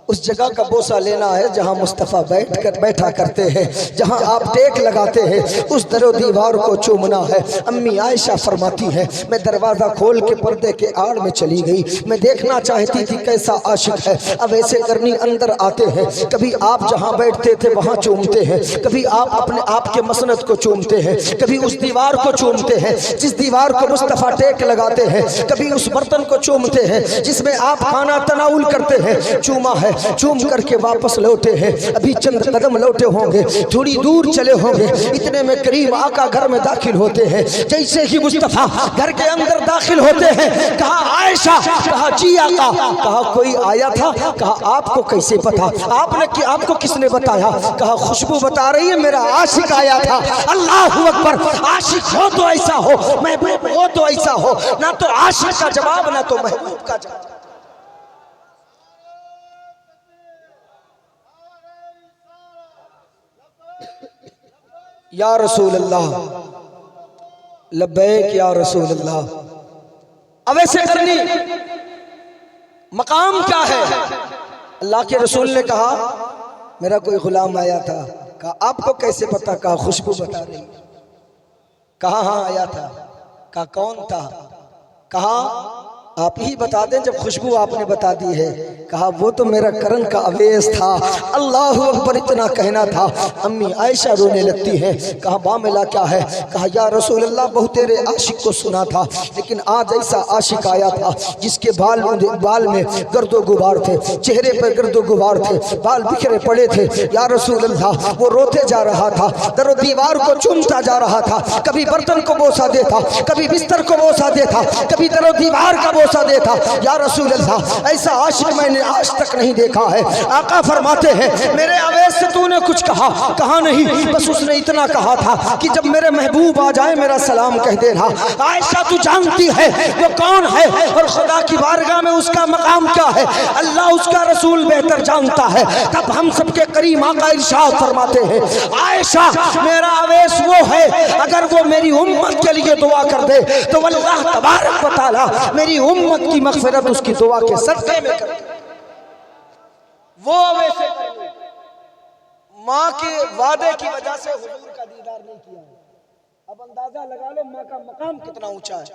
उस जगह का बोसा लेना है जहां मुस्तफ़ा बैठा करते हैं, जहां आप टेक लगाते हैं, उस दरो दीवार को चूमना है। अम्मी आयशा फरमाती है, मैं दरवाज़ा खोल के पर्दे के आड़ में चली गई। मैं देखना चाहती थी कैसा आशिक है। अब ऐसे करनी अंदर आते हैं, कभी आप जहां बैठते थे वहां चूमते हैं, कभी आप अपने आप के मसनद को चूमते हैं, कभी उस दीवार को चूमते हैं जिस दीवार को मुस्तफ़ा टेक लगाते हैं, कभी उस बर्तन को चूमते हैं जिसमें आप खाना तनाउल करते हैं। चूमा है, चूम करके वापस लौटे हैं। अभी चंद कदम लौटे होंगे, थोड़ी दूर चले होंगे, इतने में करीम आका घर में दाखिल होते हैं। जैसे ही मुस्तफ़ा घर के अंदर दाखिल होते हैं, कहा आयशा, कहा जी आका, कहा कोई आया था, कहा आपको कैसे पता, आपको किसने बताया, कहा खुशबू बता रही है मेरा आशिक आया था। अल्लाह अकबर, आशिक हो तो ऐसा हो, महबूब हो तो ऐसा हो, ना तो आशिक का जवाब ना तो महबूब का जवाब। या रसूल अल्लाह, लब्बैक या रसूल अल्लाह। अब ऐसे करनी मकाम क्या है? अल्लाह के रसूल ने कहा मेरा कोई गुलाम आया था। कहा आपको कैसे पता? कहा खुशबू बता रही। कहा हाँ आया था। कहा कौन था? कहा आप ही बता दें जब खुशबू आपने बता दी है। कहा वो तो मेरा करन का अवेश था। अल्लाह अकबर, इतना कहना था। अम्मी आयशा रोने लगती है। कहा बामिला क्या है? कहा या रसूल अल्लाह, बहुत तेरे आशिक को सुना था, लेकिन आज ऐसा आशिक आया था जिसके बाल में गर्दो गुबार थे, चेहरे पर गर्दो गुबार थे, बाल बिखरे पड़े थे। या रसूल अल्लाह, वो रोते जा रहा था, दरो दीवार को चूमता जा रहा था, कभी बर्तन को बोसा देता, कभी बिस्तर को बोसा देता, कभी दरो दीवार का बोसा देता। या रसूल अल्लाह, ऐसा आशिक मैंने आज तक नहीं देखा है। आका फरमाते हैं मेरे अवैस से तूने कुछ कहा? कहा नहीं, बस उसने इतना कहा था कि जब मेरे महबूब आ जाए मेरा सलाम कह देना। आयशा तू जानती है वो कौन है और खुदा की बारगाह में उसका मकाम क्या है? अल्लाह उसका रसूल बेहतर जानता है। तब हम सबके करीम आका इरशाद फरमाते हैं आयशा, मेरा अवैस वो है अगर वो मेरी उम्मत के लिए दुआ कर दे तो अल्लाह तबारक व तआला मेरी उम्मत की मग़फ़िरत उसकी दुआ के सदक़े में कर। वो वैसे माँ के वादे की वजह से हुजूर का दीदार नहीं किया है। अब अंदाजा लगा लो माँ का मकाम कितना ऊंचा है।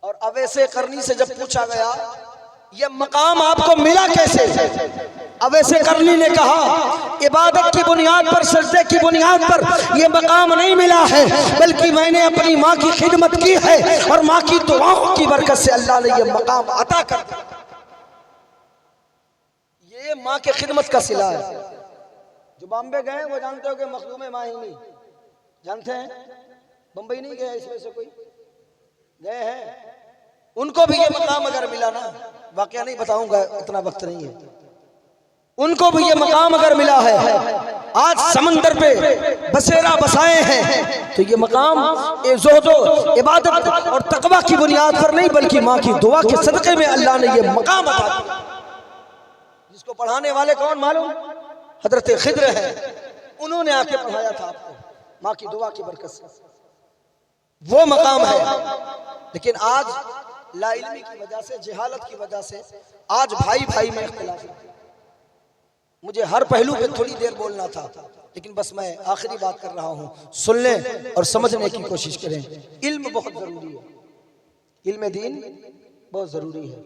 और अवैसे करनी से जब पूछा गया ये मकाम आपको मिला कैसे? अवैसे करनी ने कहा इबादत की बुनियाद पर, सजदे की बुनियाद पर ये मकाम नहीं मिला है, बल्कि मैंने अपनी माँ की खिदमत की है और माँ की दुआओं की बरकत से अल्लाह ने ये मकाम अता कर दिया। ये माँ के खिदमत का सिला है। जो बॉम्बे गए वो जानते हो कि मखदूम माहिनी जानते हैं? बम्बई नहीं गए इसमें से कोई गए हैं? उनको भी ये मकाम अगर मिला ना, वाकया नहीं बताऊंगा, इतना वक्त नहीं है, उनको भी ये मकाम अगर मिला है, आज समंदर पे बसेरा बसाए हैं, तो ये मकाम ज़ुहद, इबादत और तकवा की बुनियाद पर नहीं बल्कि माँ की दुआ के सदक़े में अल्लाह ने ये मकाम अता किया। जिसको पढ़ाने वाले कौन मालूम? हजरत खिद्र है। उन्होंने आके पढ़ाया था आपको माँ की दुआ की बरकत से। वो मकाम है। लेकिन आज लाइल्मी की वजह से, जहालत की वजह से आज भाई भाई में इख्तिलाफ है। मुझे हर पहलू पे थोड़ी देर बोलना था, लेकिन बस मैं आखिरी बात कर रहा हूँ। सुनने और समझने की कोशिश करें। इल्म बहुत जरूरी है, इल्म दीन बहुत जरूरी है।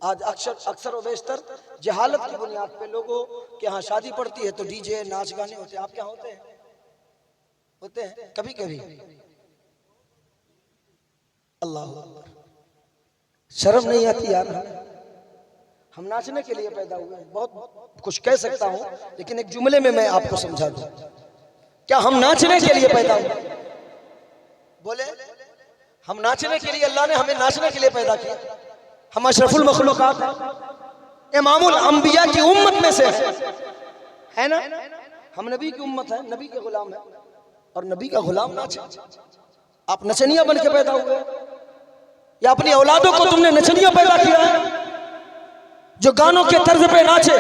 आज अक्सर और बेशतर जहालत की बुनियाद पे लोगों के यहाँ शादी पड़ती है तो डीजे नाच गाने होते हैं। आप क्या होते हैं? होते हैं कभी कभी। अल्लाह शर्म नहीं आती यार? हम नाचने के लिए पैदा हुए हैं। बहुत कुछ कह सकता हूं, लेकिन एक जुमले में मैं आपको समझा दूं। क्या हम नाचने के लिए पैदा हुए? बोले हम नाचने के लिए, अल्लाह ने हमें नाचने के लिए पैदा किया। हम अशरफुल मखलूकात, इमामुल अंबिया की उम्मत में से है ना? हम नबी की उम्मत है, नबी के गुलाम है, और नबी का गुलाम नाचे। आप नचनिया बन के पैदा हुए या अपनी औलादों को तुमने नचनिया पैदा किया है जो गानों के तर्ज पे नाचे?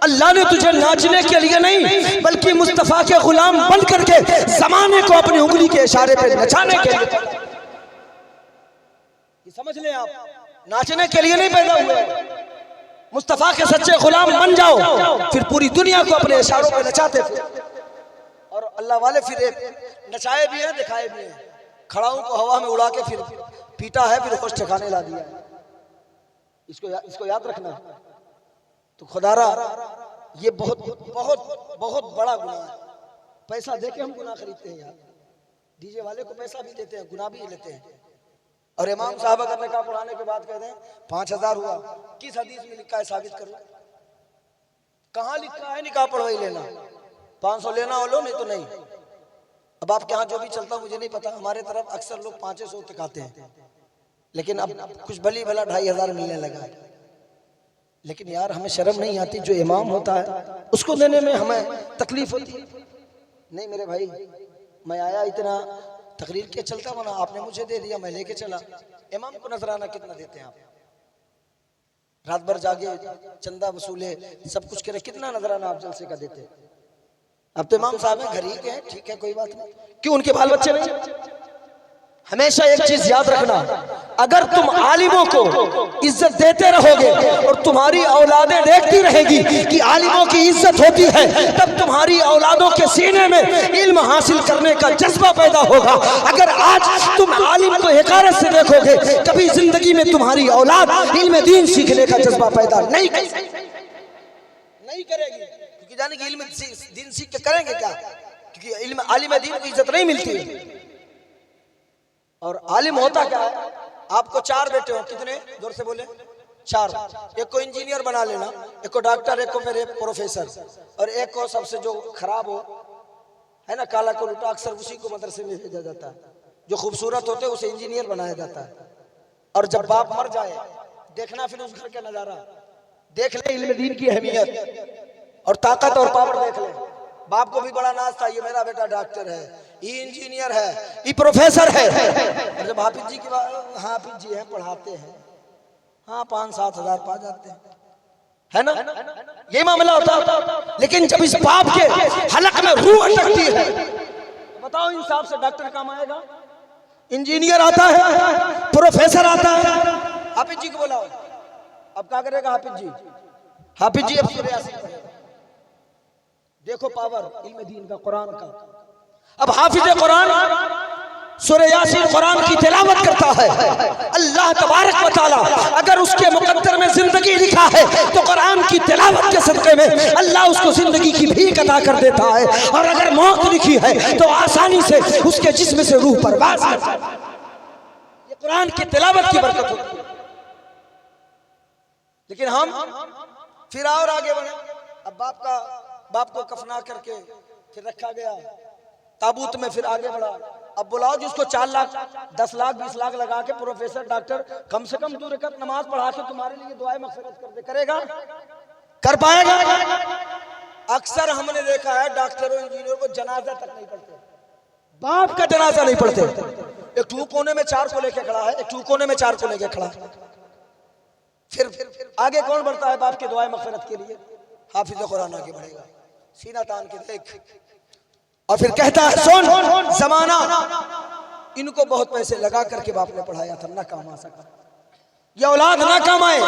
अल्लाह ने तुझे नाचने के लिए नहीं बल्कि मुस्तफा के गुलाम बन करके जमाने को अपनी उंगली के इशारे पे नचाने के लिए, ये समझ लें आप, नाचने के लिए नहीं पैदा हुए। मुस्तफ़ा के सच्चे गुलाम बन जाओ, फिर पूरी दुनिया को अपने इशारों पे नचाते थे। और अल्लाह वाले फिर नचाए भी हैं, दिखाए भी हैं। खड़ाओं को हवा में उड़ा के फिर पीटा है, फिर होश ठिकाने ला दिया। इसको याद रखना। तो खुदारा ये बहुत बहुत बहुत बड़ा गुनाह है। पैसा देके हम गुनाह खरीदते हैं यार। डीजे वाले को पैसा भी देते हैं, गुनाह भी लेते हैं। और इमाम साहब अगर निकाह पढ़ाने के बाद कहते हैं 5000 हुआ, किस हदीस में लिखा है साबित करो? कहाँ लिखा है निकाह पढ़वाई लेना? 500 लेना हो लो, नहीं तो नहीं। अब आपके यहाँ जो भी चलता मुझे नहीं पता, हमारे तरफ अक्सर लोग 500 तकाते हैं, लेकिन अब कुछ भली भला 2500 मिलने लगा है। लेकिन यार हमें शर्म नहीं आती? जो इमाम होता है उसको देने में हमें तकलीफ होती है। नहीं मेरे भाई, मैं आया इतना तकरीर के चलता बना, आपने मुझे दे दिया, मैं लेके चला। इमाम को नजराना कितना देते हैं आप? रात भर जागे, चंदा वसूले, सब कुछ करे, कितना नजराना आप जलसे का देते हैं? अब तो इमाम साहब हैं, घर ही के हैं, ठीक है कोई बात नहीं, क्यों उनके बाल बच्चे नहीं? हमेशा एक चीज याद रखना, अगर तुम आलिमों को इज्जत देते रहोगे और तुम्हारी औलादें देखती रहेगी कि आलिमों की इज्जत होती है, तब तुम्हारी औलादों के सीने में इल्म हासिल करने का जज्बा पैदा होगा। अगर आज तुम आलिम को हिकारत से देखोगे, कभी जिंदगी में तुम्हारी औलाद इल्म दीन सीखने का जज्बा पैदा नहीं करेगी। क्योंकि जाने कि इल्म दीन सीख के करेंगे क्या? क्योंकि इल्म आलिम दीन को इज्जत नहीं मिलती है। और आलिम होता क्या है? आपको 4 बेटे हो, कितने जोर से बोले? 4। एक को इंजीनियर बना लेना, एक को डॉक्टर, एक को फिर एक प्रोफेसर, और एक को सबसे जो खराब हो है ना, काला को लुटा, अक्सर उसी को मदरसे में भेजा जाता है। जो खूबसूरत होते हैं उसे इंजीनियर बनाया जाता है। और जब बाप मर जाए, देखना फिर उस घर का नजारा, देख ले इल्म दीन की अहमियत और ताकत और पावर देख ले। बाप को भी बड़ा नाज था, ये मेरा बेटा डॉक्टर है, ये इंजीनियर है, ये प्रोफेसर है। और जब हाफिज जी की बात, हाफिज जी हैं, पढ़ाते हैं, हाँ 5-7 हजार पा जाते हैं, है ना, ये मामला होता। लेकिन जब इस बाप के हलक में रूह अटकती है, तो बताओ इंसाफ से डॉक्टर काम आएगा? इंजीनियर आता है, प्रोफेसर आता है, हाफिज जी को बुलाओ, अब क्या करेगा हाफिज जी? हाफिज जी अब सूरह यासीन पढ़ेगा। देखो पावर इल्म दीन का, कुरान का। अब हाफिज कुरान सूरह यासीन कुरान की तिलावत करता है, अल्लाह तबारक व तआला अगर उसके मुकद्दर में जिंदगी लिखा है तो कुरान की तिलावत के सदक़े में अल्लाह उसको जिंदगी की भीख अता कर देता है। और अगर मौत लिखी है तो आसानी से उसके जिस्म से रूह परवाज़ करता है। ये कुरान की तिलावत की बरकत होती है। लेकिन हम फिर और आगे बढ़े। अब बाप को कफना करके फिर रखा गया ताबूत में, फिर आगे बढ़ा। अब बुलाओ जिसको 4 लाख 10 लाख 20 लाख लगा के प्रोफेसर डॉक्टर कम से कम 2 रकात नमाज पढ़ा के तुम्हारे लिए दुआए मग़फ़िरत कर दे, करेगा? कर पाएगा? अक्सर हमने देखा है डॉक्टरों इंजीनियर को जनाजा तक नहीं पढ़ते, बाप का जनाजा नहीं पढ़ते। एक टू कोने में 4 को लेके खड़ा है, एक टू कोने में 4 को लेके खड़ा है। फिर आगे कौन बढ़ता है बाप के दुआए मग़फ़िरत के लिए? हाफिज़ कुरान आगे बढ़ेगा, सीना तान के देख, और फिर कहता है सुन, जमाना इनको बहुत पैसे लगा करके बाप ने पढ़ाया था, ना काम आ सका, ये औलाद ना काम आए।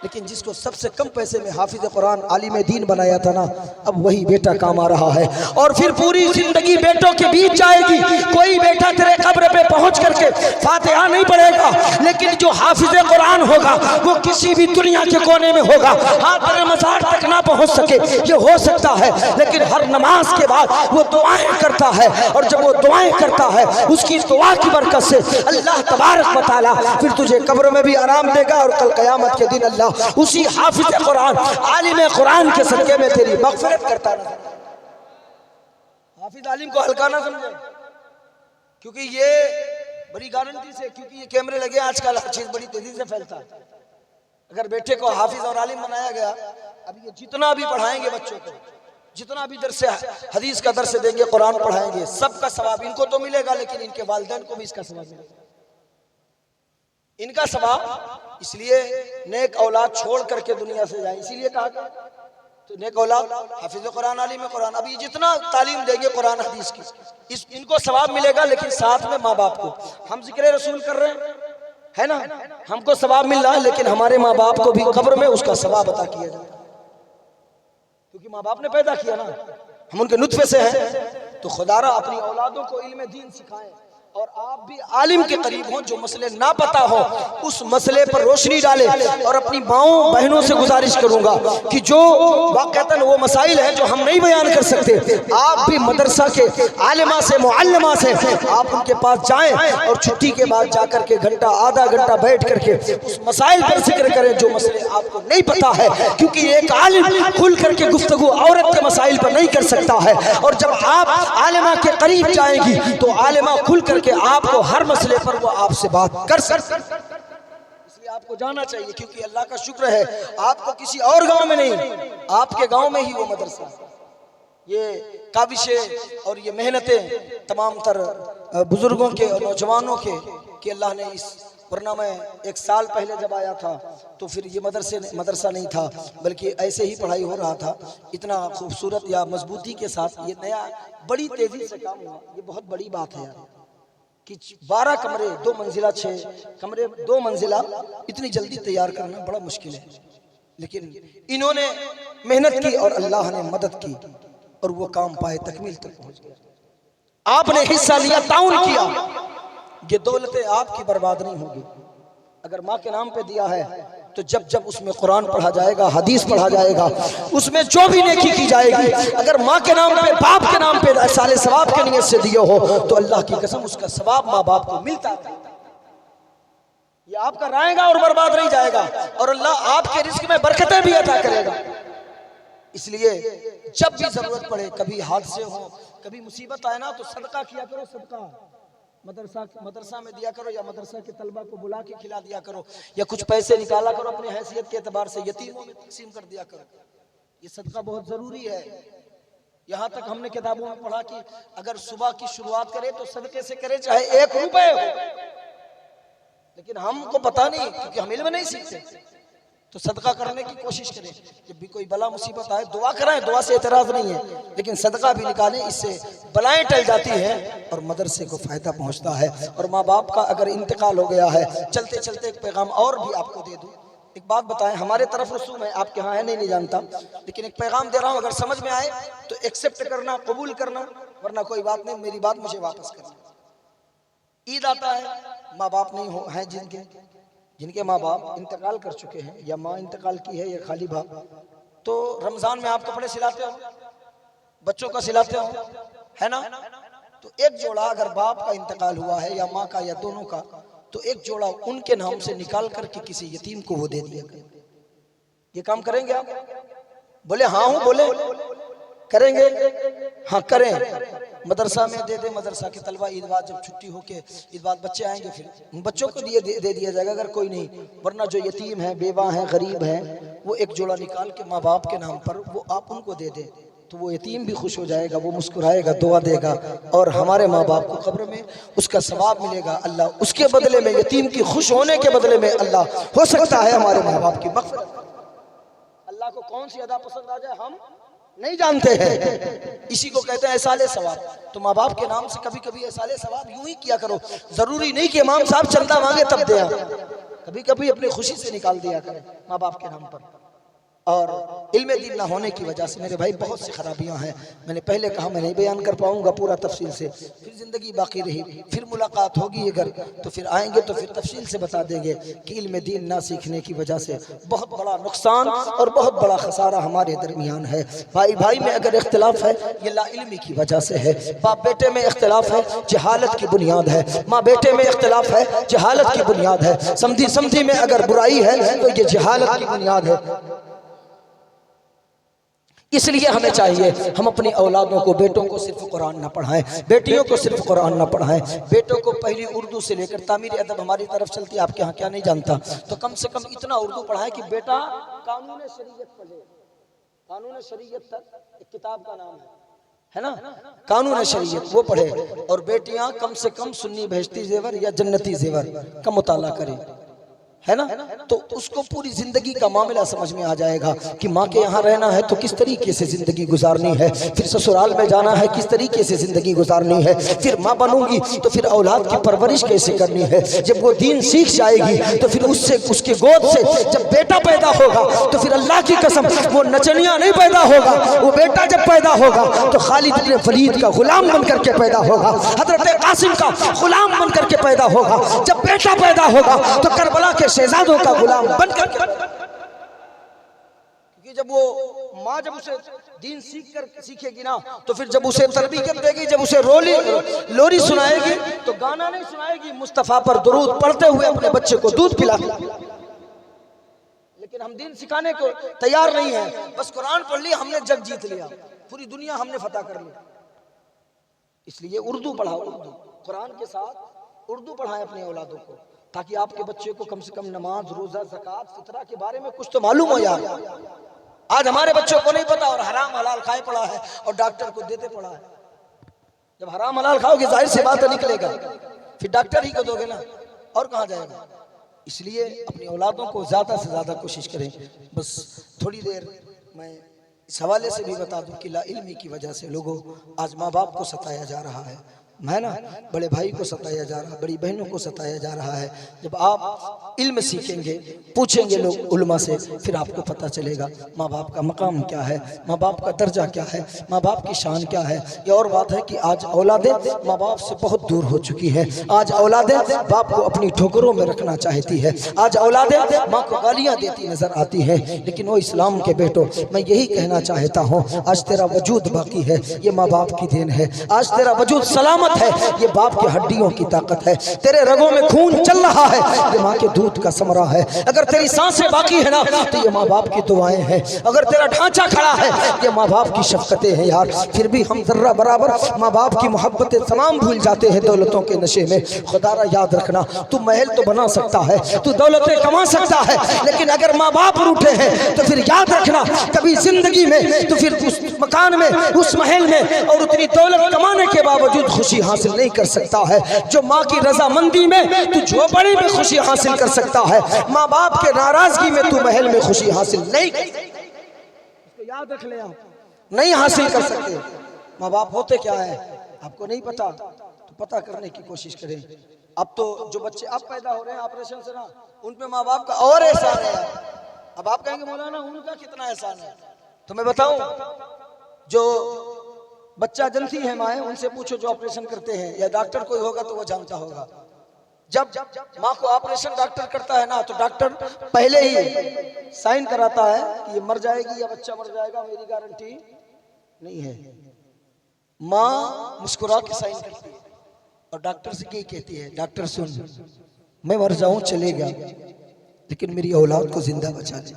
लेकिन जिसको सबसे कम पैसे में हाफिज कुरान आलिम दीन बनाया था ना, अब वही बेटा काम आ रहा है। और फिर पूरी जिंदगी बेटों के बीच जाएगी। कोई बेटा तेरे कब्र पे पहुंच करके फातिहा नहीं पढ़ेगा, लेकिन जो हाफिज कुरान होगा वो किसी भी दुनिया के कोने में होगा। हाँ तेरे मज़ार तक ना पहुंच सके ये हो सकता है, लेकिन हर नमाज के बाद वो दुआएं करता है, और जब वो दुआएं करता है उसकी दुआ की बरकत से अल्लाह तबारक व तआला फिर तुझे कब्र में भी आराम देगा, और कल क़यामत के दिन अल्लाह उसी हाफिज कुरान आलिम कुरान के सदक़े में तेरी मग़फ़िरत करता है। हाफिज आलिम को हल्का ना समझे, क्योंकि ये बड़ी गारंटी से, क्योंकि ये कैमरे लगे आजकल, हर चीज बड़ी तेजी से फैलता है। अगर बेटे को हाफिज और आलिम बनाया गया, अब ये जितना भी पढ़ाएंगे बच्चों को, जितना भी दर्स हदीस का दर्स देंगे, कुरान पढ़ाएंगे, सबका सवाब इनको तो मिलेगा, लेकिन इनके वालिदैन को भी इसका सवाब मिलेगा, इनका सवाब। इसलिए नेक औलाद छोड़ करके दुनिया से जाए, इसीलिए कहा गया तो नेक औलाद हाफिज कुरान आलिम कुरान। अब ये जितना तालीम देंगे कुरान हदीस की, इनको सवाब मिलेगा, लेकिन साथ में माँ बाप को। हम जिक्र रसूल कर रहे हैं, है ना, हमको सवाब मिल रहा है, लेकिन हमारे माँ बाप को भी कब्र में उसका सवाब अता किया जाए, क्योंकि माँ बाप ने पैदा किया ना, हम उनके नुत्फे से हैं। तो खुदारा अपनी औलादों को इल्म दीन सिखाएं, और आप भी आलिम के करीब हों, जो मसले ना पता हो उस मसले पर रोशनी डाले। और अपनी माओ बहनों से गुजारिश करूंगा कि जो वाक़तन वो मसाइल हैं जो हम नहीं बयान कर सकते, आप भी मदरसा के आलिमा से मुअल्लिमा से आप उनके पास जाएं, और छुट्टी के बाद जाकर के घंटा आधा घंटा बैठ करके उस मसाइल पर जिक्र करें जो मसले आपको नहीं पता है, क्योंकि एक आलिम खुल करके गुफ्तगू औरत के मसाइल पर नहीं कर सकता है। और जब आप आलिमा के करीब जाएंगी तो आलिमा खुल करके आपको हर मसले पर वो आपसे बात कर सकते, इसलिए आपको जाना चाहिए। क्योंकि अल्लाह का शुक्र है आपको किसी और गांव में नहीं, आपके गांव में ही वो मदरसा। ये काविशें और ये मेहनतें तमाम तर बुजुर्गों के और नौजवानों के कि अल्लाह ने इस, वरना मैं 1 साल पहले जब आया था तो फिर ये मदरसा नहीं था, बल्कि ऐसे ही पढ़ाई हो रहा था। इतना खूबसूरत या मजबूती के साथ ये नया बड़ी तेजी से काम हुआ, ये बहुत बड़ी बात है यार कि 12 कमरे 2 मंजिला 6 कमरे 2 मंजिला इतनी जल्दी तैयार करना बड़ा मुश्किल है, लेकिन इन्होंने मेहनत की और अल्लाह ने मदद की और वो काम पाए तकमील तक पहुंच गया। आपने हिस्सा लिया, ताउन किया, ये दौलतें आपकी बर्बाद नहीं होगी। अगर माँ के नाम पे दिया है तो जब जब उसमें कुरान पढ़ा जाएगा, हदीस पढ़ा जाएगा, उसमें जो भी नेकी की जाएगी, अगर माँ के नाम पे, बाप के नाम पे साले सवाब के नियत से दिए हो तो अल्लाह की कसम उसका सवाब माँ बाप को मिलता है। ये आपका रहेगा और बर्बाद नहीं जाएगा, और अल्लाह आपके रिस्क में बरकतें भी अता करेगा। इसलिए जब भी जरूरत पड़े, कभी हादसे हो, कभी मुसीबत आए ना, तो सदका किया करो। सदका मदरसा में दिया करो, या मदरसा के तलबा को बुला के खिला दिया करो, या कुछ पैसे निकाला करो अपनी हैसियत के एतबार से यतीमों में तकसीम कर दिया करो। ये सदका बहुत जरूरी है। यहाँ तक हमने किताबों में पढ़ा कि अगर सुबह की शुरुआत करे तो सदके से करे, चाहे 1 रुपए हो, लेकिन हमको पता नहीं क्योंकि हम इल्म नहीं सीखते, तो सदका करने की कोशिश करें। जब भी कोई बला मुसीबत आए दुआ कराएं, दुआ से एतराज नहीं है, लेकिन सदका भी निकालें, इससे बलाएं टल जाती हैं और मदरसे को फायदा पहुंचता है। और माँ बाप का अगर इंतकाल हो गया है, चलते चलते एक पैगाम और भी आपको दे दूं। एक बात बताएं, हमारे तरफ रसूम है, आपके यहाँ है नहीं जानता, लेकिन एक पैगाम दे रहा हूँ, अगर समझ में आए तो एक्सेप्ट करना, कबूल करना, वरना कोई बात नहीं, मेरी बात मुझे वापस करना। ईद आता है, माँ बाप नहीं हो हैं जिनके माँ बाप इंतकाल कर चुके हैं, या माँ इंतकाल की है, या खाली बाप, तो रमजान में आप कपड़े सिलाते हो, बच्चों का सिलाते हो, है ना। तो एक जोड़ा अगर बाप का इंतकाल हुआ है, या माँ का, या दोनों का, तो एक जोड़ा उनके नाम से निकाल करके किसी यतीम को वो दे दिया करें। ये काम करेंगे आप? बोले हाँ हूँ, बोले करेंगे, हाँ करें। मदरसा में दे दे, मदरसा के तलबा ईद बाद जब छुट्टी होके ईद बाद बच्चे आएंगे, फिर बच्चों को दे दिया जाएगा अगर कोई नहीं, वरना जो यतीम है, बेवा है, गरीब है, वो एक जोड़ा निकाल के माँ बाप के नाम पर वो आप उनको दे दे, तो वो यतीम भी खुश हो जाएगा, वो मुस्कुराएगा, दुआ देगा, और हमारे माँ बाप को कब्र में उसका सवाब मिलेगा। अल्लाह उसके बदले में, यतीम की खुश होने के बदले में, अल्लाह हो सकता है हमारे माँ बाप की मग़फ़िरत। अल्लाह को कौन सी अदा पसंद आ जाए हम नहीं जानते हैं, इसी को कहते हैं एहसाले सवाब। तो माँ बाप के नाम से कभी कभी एहसाले सवाब यूं ही किया करो, जरूरी नहीं कि इमाम साहब चंदा मांगे तब दे, कभी कभी अपनी खुशी से निकाल दिया करें माँ बाप के नाम पर। और इल्म दीन ना होने की वजह से मेरे भाई बहुत सी खराबियां हैं। मैंने पहले कहा मैं नहीं बयान कर पाऊंगा पूरा तफसील से, फिर जिंदगी बाकी रही, फिर मुलाकात होगी अगर तो फिर आएंगे तो फिर तफसील से बता देंगे कि इल्म दीन ना सीखने की वजह से बहुत बड़ा नुकसान और बहुत बड़ा खसारा हमारे दरमियान है। भाई भाई में अगर इख्तिलाफ है ये ला इल्मी की वजह से है, बाप बेटे में इख्तिलाफ है जहालत की बुनियाद है, माँ बेटे में इख्तिलाफ है जहालत की बुनियाद है, समधी समधी में अगर बुराई है तो ये जहालत की बुनियाद है। इसलिए हमें चाहिए हम अपनी औलादों को, बेटों को सिर्फ कुरान ना पढ़ाएं, बेटियों को सिर्फ कुरान ना पढ़ाएं, बेटों को पहली उर्दू से लेकर तामीर अदब हमारी तरफ चलती है, आपके यहाँ क्या नहीं जानता, तो कम से कम इतना उर्दू पढ़ाएं कि बेटा कानून शरीयत पढ़े। कानून शरीयत तक एक किताब का नाम है ना, कानून शरीयत वो पढ़े, और बेटियां कम से कम सुन्नी बहश्ती जेवर या जन्नती जेवर का मुताला करें। है ना, तो उसको पूरी जिंदगी का मामला समझ में आ जाएगा कि माँ के यहाँ रहना है तो किस तरीके से जिंदगी गुजारनी है, फिर ससुराल में जाना है किस तरीके से जिंदगी गुजारनी है, फिर माँ बनूंगी तो फिर औलाद की परवरिश कैसे करनी है। जब वो दीन सीख जाएगी तो फिर उससे उसके गोद से जब बेटा पैदा होगा तो फिर अल्लाह की कसम वो नचनिया नहीं पैदा होगा, वो बेटा जब पैदा होगा तो खालिद इब्न वलीद का गुलाम बन करके पैदा होगा, हजरत कासिम का गुलाम बन करके पैदा होगा। जब बेटा पैदा होगा तो करबला के शहजादों का गुलाम बनकर, क्योंकि जब वो माँ जब उसे दीन सीखेगी ना तो फिर जब उसे तरबियत देगी, जब उसे लोरी सुनाएगी तो गाना नहीं सुनाएगी, मुस्तफा पर दुरूद पढ़ते हुए अपने बच्चे को दूध पिलाती। लेकिन हम दीन सिखाने को तैयार नहीं है, बस कुरान पढ़ लिया हमने जग जीत लिया, पूरी दुनिया हमने फतह कर लिया। इसलिए उर्दू पढ़ाओ, उर्दू कुरान के साथ उर्दू पढ़ाएं अपने औलादों को, ताकि आपके बच्चे को कम से कम नमाज, रोजा, ज़कात, फितरा के बारे में कुछ तो मालूम हो यार। आज हमारे बच्चों को नहीं पता और हराम हलाल खाए पड़ा है और डॉक्टर को देते पड़ा है। जब हराम हलाल खाओगे जाहिर सी बात निकलेगा, फिर डॉक्टर ही को दोगे ना, और कहाँ जाएगा। इसलिए अपनी औलादों को ज्यादा से ज्यादा कोशिश करें। बस थोड़ी देर मैं इस हवाले से भी बता दूं कि ला इल्मी की वजह से लोगों आज माँ बाप को सताया जा रहा है ना, बड़े भाई को सताया जा रहा है, बड़ी बहनों को सताया जा रहा है। जब आप इल्म सीखेंगे, पूछेंगे लोग उलमा से, फिर आपको पता चलेगा माँ बाप का मकाम क्या है, माँ बाप का दर्जा क्या है, माँ बाप की शान क्या है। ये और बात है कि आज औलादें माँ बाप से बहुत दूर हो चुकी है। आज औलादें बाप को अपनी ठोकरों में रखना चाहती है, आज औलादें माँ को गालियाँ देती नजर आती है। लेकिन वो इस्लाम के बेटो, मैं यही कहना चाहता हूँ, आज तेरा वजूद बाकी है, ये माँ बाप की देन है। आज तेरा वजूद सलामत है, ये बाप की हड्डियों की ताकत है। तेरे रगों में खून चल रहा है, ये माँ के दूध का समरा है। अगर तेरी सांसें बाकी है ना तो ये माँ बाप की दुआएं हैं। अगर तेरा ढांचा खड़ा है ये माँ बाप की शफ़क़तें हैं यार। फिर भी हम जर्रा बराबर माँ बाप की मोहब्बतें तमाम भूल जाते हैं दौलतों के नशे में। खुदारा याद रखना, तू महल तो बना सकता है, तू दौलतें कमा सकता है, लेकिन अगर माँ बाप रूठे हैं तो फिर याद रखना कभी जिंदगी में तो फिर उस मकान में, उस महल में और उतनी दौलत कमाने के बावजूद खुशी हासिल नहीं कर सकता है। जो माँ की रजामंदी में तू झोपड़ी में खुशी हासिल कर सकता है, माँ बाप के नाराजगी में तू महल में खुशी हासिल नहीं कर सकता। इसको याद रख ले, आप नहीं हासिल कर सकते। माँ बाप होते क्या है आपको नहीं पता, तो पता करने की कोशिश करें। अब तो जो बच्चे अब पैदा हो रहे हैं ऑपरेशन से ना, उन पे माँ बाप का और एहसान है। अब आप कहेंगे मौलाना उनका कितना एहसान है, तो मैं बताऊं, जो बच्चा जनती है माँ, उनसे पूछो जो ऑपरेशन करते हैं, या डॉक्टर कोई होगा तो वो जानता होगा। जब माँ को ऑपरेशन डॉक्टर करता है ना, तो डॉक्टर पहले ही साइन कराता है कि ये मर जाएगी या बच्चा मर जाएगा, मेरी गारंटी नहीं है। माँ मुस्कुरा के साइन करती है और डॉक्टर से क्या कहती है, डॉक्टर सुन, मैं मर जाऊं चलेगा, लेकिन मेरी औलाद को जिंदा बचा ले,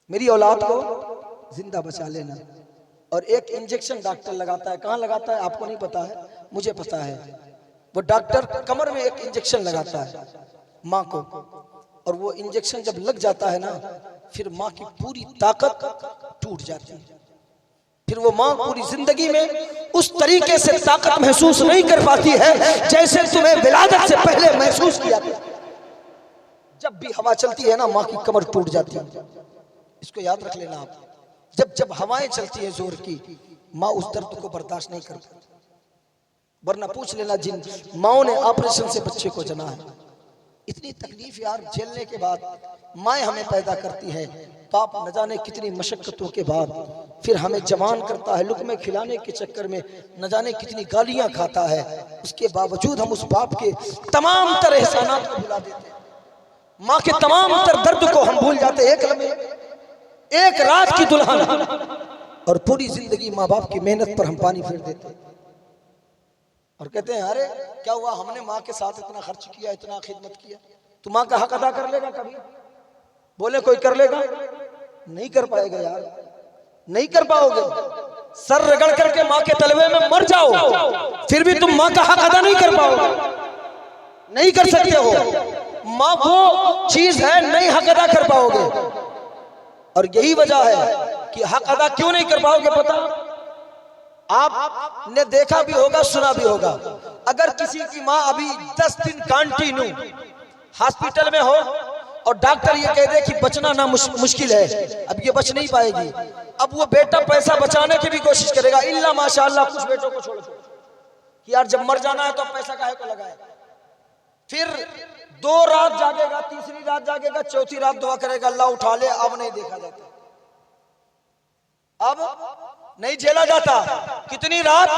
मेरी औलाद को जिंदा बचा लेना। और एक इंजेक्शन डॉक्टर लगाता है, कहाँ लगाता है आपको नहीं पता है, मुझे पता है। वो डॉक्टर कमर में एक इंजेक्शन लगाता है माँ को, और वो इंजेक्शन जब लग जाता है ना, फिर माँ की पूरी ताकत टूट जाती है। फिर वो माँ पूरी जिंदगी में उस तरीके से ताकत महसूस नहीं कर पाती है जैसे तुम्हें विलादत से पहले महसूस किया था। जब भी हवा चलती है ना, माँ की कमर टूट जाती है। इसको याद रख लेना आप। जब जब हवाएं चलती है जोर की, माँ उस दर्द को बर्दाश्त नहीं कर पाती। वरना पूछ लेना जिन माओ ने ऑपरेशन से बच्चे को जना है, इतनी तकलीफ यार झेलने के बाद माँ हमें पैदा करती है। बाप न जाने कितनी मशक्कतों के बाद फिर हमें जवान करता है, लुक़मे खिलाने के चक्कर में न जाने कितनी गालियां खाता है। उसके बावजूद हम उस बाप के तमाम तर एहसानात को भुला देते हैं, माँ के तमाम तर दर्द को हम भूल जाते हैं। एक लम्हे, एक रात की दुल्हन, और पूरी जिंदगी माँ बाप की मेहनत पर हम पानी फेर देते हैं और कहते हैं अरे क्या हुआ, हमने माँ के साथ इतना खर्च किया, इतना खिदमत किया, तो माँ का हक अदा कर लेगा कभी? बोले कोई कर लेगा? नहीं कर पाएगा यार, नहीं कर पाओगे। सर रगड़ करके माँ के तलवे में मर जाओ, फिर भी तुम माँ का हक अदा नहीं कर पाओगे, नहीं कर सकते हो। माँ वो चीज है, नहीं हक अदा कर पाओगे। और यही वजह है कि हक अदा क्यों नहीं कर पाओगे पता? आपने देखा भी होगा, सुना भी होगा, अगर किसी की माँ अभी 10 दिन कंटिन्यू हॉस्पिटल में हो और डॉक्टर ये कह दे कि बचना ना मुश्किल है, अब ये बच नहीं पाएगी, अब वो बेटा पैसा बचाने की भी कोशिश करेगा, इल्ला माशाअल्लाह कुछ बेटों को छोड़ कि यार जब मर जाना है तो पैसा काहे को लगाए। फिर 2 रात जागेगा, तीसरी रात जागेगा, चौथी रात दुआ करेगा अल्लाह उठा ले, अब नहीं देखा जाता, अब नहीं झेला जाता। कितनी रात,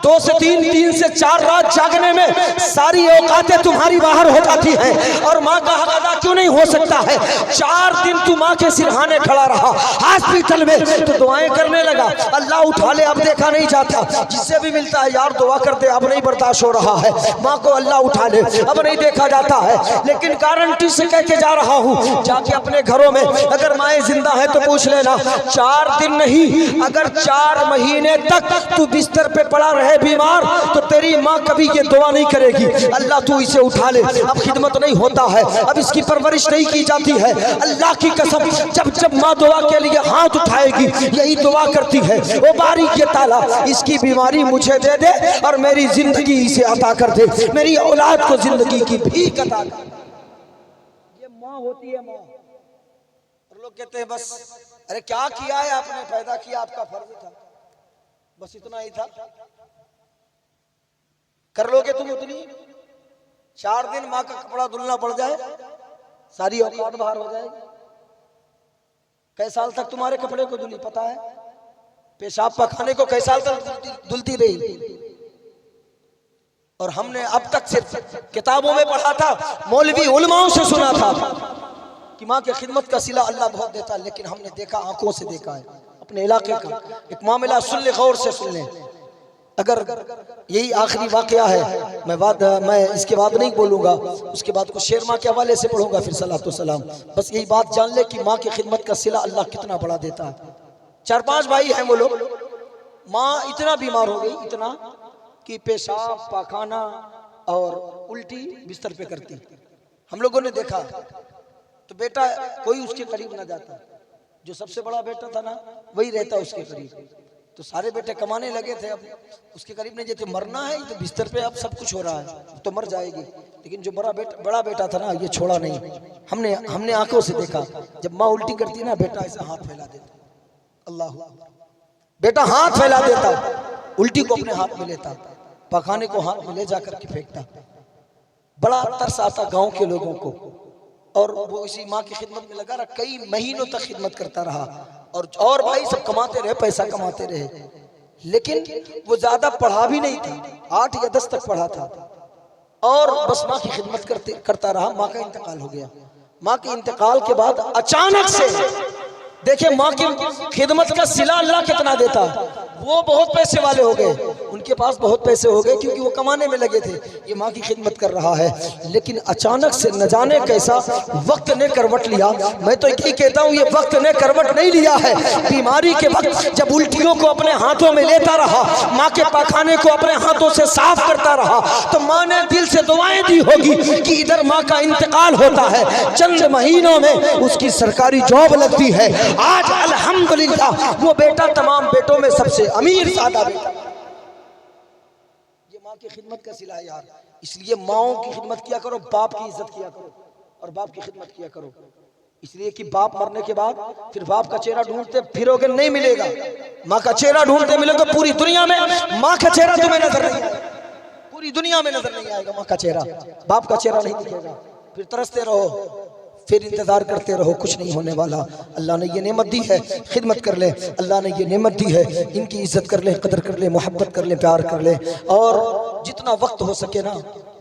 2 से 3, 3 से 4 रात जागने में सारी औकातें तुम्हारी बाहर हो जाती हैं और माँ का हक अदा क्यों नहीं हो सकता है। 4 दिन तू माँ के सिरहाने खड़ा रहा हॉस्पिटल में, तो दुआएं करने लगा अल्लाह उठा ले, अब देखा नहीं जाता, जिससे भी मिलता है यार दुआ करते, अब नहीं बर्दाश्त हो रहा है, माँ को अल्लाह उठा ले, अब नहीं देखा जाता है। लेकिन गारंटी से कह के जा रहा हूँ, जाके अपने घरों में अगर माएँ जिंदा है तो पूछ लेना, 4 दिन नहीं अगर 4 महीने तक तू बिस्तर पे पड़ा रहे बीमार, तो तेरी माँ कभी ये दुआ नहीं करेगी अल्लाह तू इसे उठा ले, अब खिदमत नहीं होता है, अब इसकी परवरिश नहीं की जाती है। अल्लाह की कसम, जब जब माँ दुआ के लिए हाथ उठाएगी यही दुआ करती है, वो बारी के ताला इसकी बीमारी मुझे दे दे और मेरी जिंदगी इसे अता कर दे, मेरी औलाद को जिंदगी की भीख अता कर। ये माँ होती है माँ। और लोग कहते हैं बस अरे क्या किया है आपने, पैदा किया आपका फर्ज था, बस इतना ही था, कर लोगे तुम उतनी। 4 दिन माँ का कपड़ा धुलना पड़ जाए, सारी औकात बाहर हो जाएगी। कई साल तक तुम्हारे कपड़े को धुली पता है, पेशाब पखाने को कई साल तक धुलती रही। और हमने अब तक सिर्फ किताबों में पढ़ा था, मौलवी उलमाओं से सुना था कि माँ की खिदमत का सिला अल्लाह बहुत देता है, लेकिन हमने देखा, आंखों से देखा है अपने इलाके का एक मामला। सुन ले, गौर से सुन ले, अगर यही आखिरी वाकया है, मैं इसके बाद नहीं बोलूंगा, उसके बाद को शेर माँ के हवाले से पढ़ूंगा, फिर सलातो सलाम। बस यही बात जान ले कि माँ की खिदमत का सिला अल्लाह कितना बड़ा देता है। 4-5 भाई हैं वो लोग, माँ इतना बीमार हो गई, इतना कि पेशाब पाखाना और उल्टी बिस्तर पे करती। हम लोगों ने देखा, तो बेटा कोई उसके करीब ना जाता, जो सबसे बड़ा बेटा था ना वही रहता उसके करीब। तो सारे बेटे कमाने लगे थे, अब उसके करीब नहीं जाते, मरना है तो बिस्तर पे, अब सब कुछ हो रहा है तो मर जाएगी। लेकिन जो बड़ा बेटा था ना, ये छोड़ा नहीं। हमने आंखों से देखा, जब माँ उल्टी करती ना, बेटा ऐसा हाथ फैला देता, अल्लाह, बेटा हाथ फैला देता, उल्टी को अपने हाथ में लेता, पखाने को हाथ में ले जाकर के फेंकता। बड़ा तरस आता गाँव के लोगों को, और वो इसी माँ की खिदमत में लगा रहा, कई महीनों तक खिदमत करता रहा। और भाई सब कमाते रहे, पैसा कमाते रहे, लेकिन वो ज्यादा पढ़ा भी नहीं था, 8 या 10 तक पढ़ा था, और बस माँ की खिदमत करता रहा। माँ का इंतकाल हो गया। माँ के इंतकाल के बाद अचानक से देखिए माँ की खिदमत का सिला अल्लाह कितना देता। वो बहुत पैसे वाले हो गए, उनके पास बहुत पैसे हो गए, क्योंकि वो कमाने में लगे थे, ये माँ की खिदमत कर रहा है। लेकिन अचानक से न जाने कैसा वक्त ने करवट लिया। मैं तो यही कहता हूँ, ये वक्त ने करवट नहीं लिया है। बीमारी के वक्त जब उल्टियों को अपने हाथों में लेता रहा, माँ के पाखाने को अपने हाथों से साफ करता रहा, तो माँ ने दिल से दुआएं दी होगी कि इधर माँ का इंतकाल होता है, चंद महीनों में उसकी सरकारी जॉब लगती है। आज अल्हम्दुलिल्लाह वो बेटा तमाम बेटों में सबसे अमीर सादा बेटा। ये माँ की खिदमत का सिला है यार। इसलिए माओं की खिदमत किया करो, बाप की इज्जत किया करो, और बाप की खिदमत किया करो। इसलिए कि बाप मरने के बाद फिर बाप का चेहरा ढूंढते फिरोगे, नहीं मिलेगा। माँ का चेहरा ढूंढते मिलोगे, पूरी दुनिया में माँ का चेहरा तुम्हें नजर नहीं आएगा, पूरी दुनिया में नजर नहीं आएगा माँ का चेहरा, बाप का चेहरा नहीं दिखेगा। फिर तरसते रहो, फिर इंतजार करते रहो, कुछ नहीं होने वाला। अल्लाह ने ये नेमत दी है, खिदमत कर ले। अल्लाह ने ये नेमत दी है, इनकी इज्जत कर ले, कदर कर ले, मोहब्बत कर ले, प्यार कर ले, और जितना वक्त हो सके ना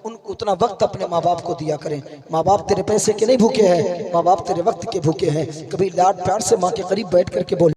उनको उतना वक्त अपने माँ बाप को दिया करें। माँ बाप तेरे पैसे के नहीं भूखे हैं, माँ बाप तेरे वक्त के भूखे हैं। कभी लाड प्यार से माँ के करीब बैठ करके बोल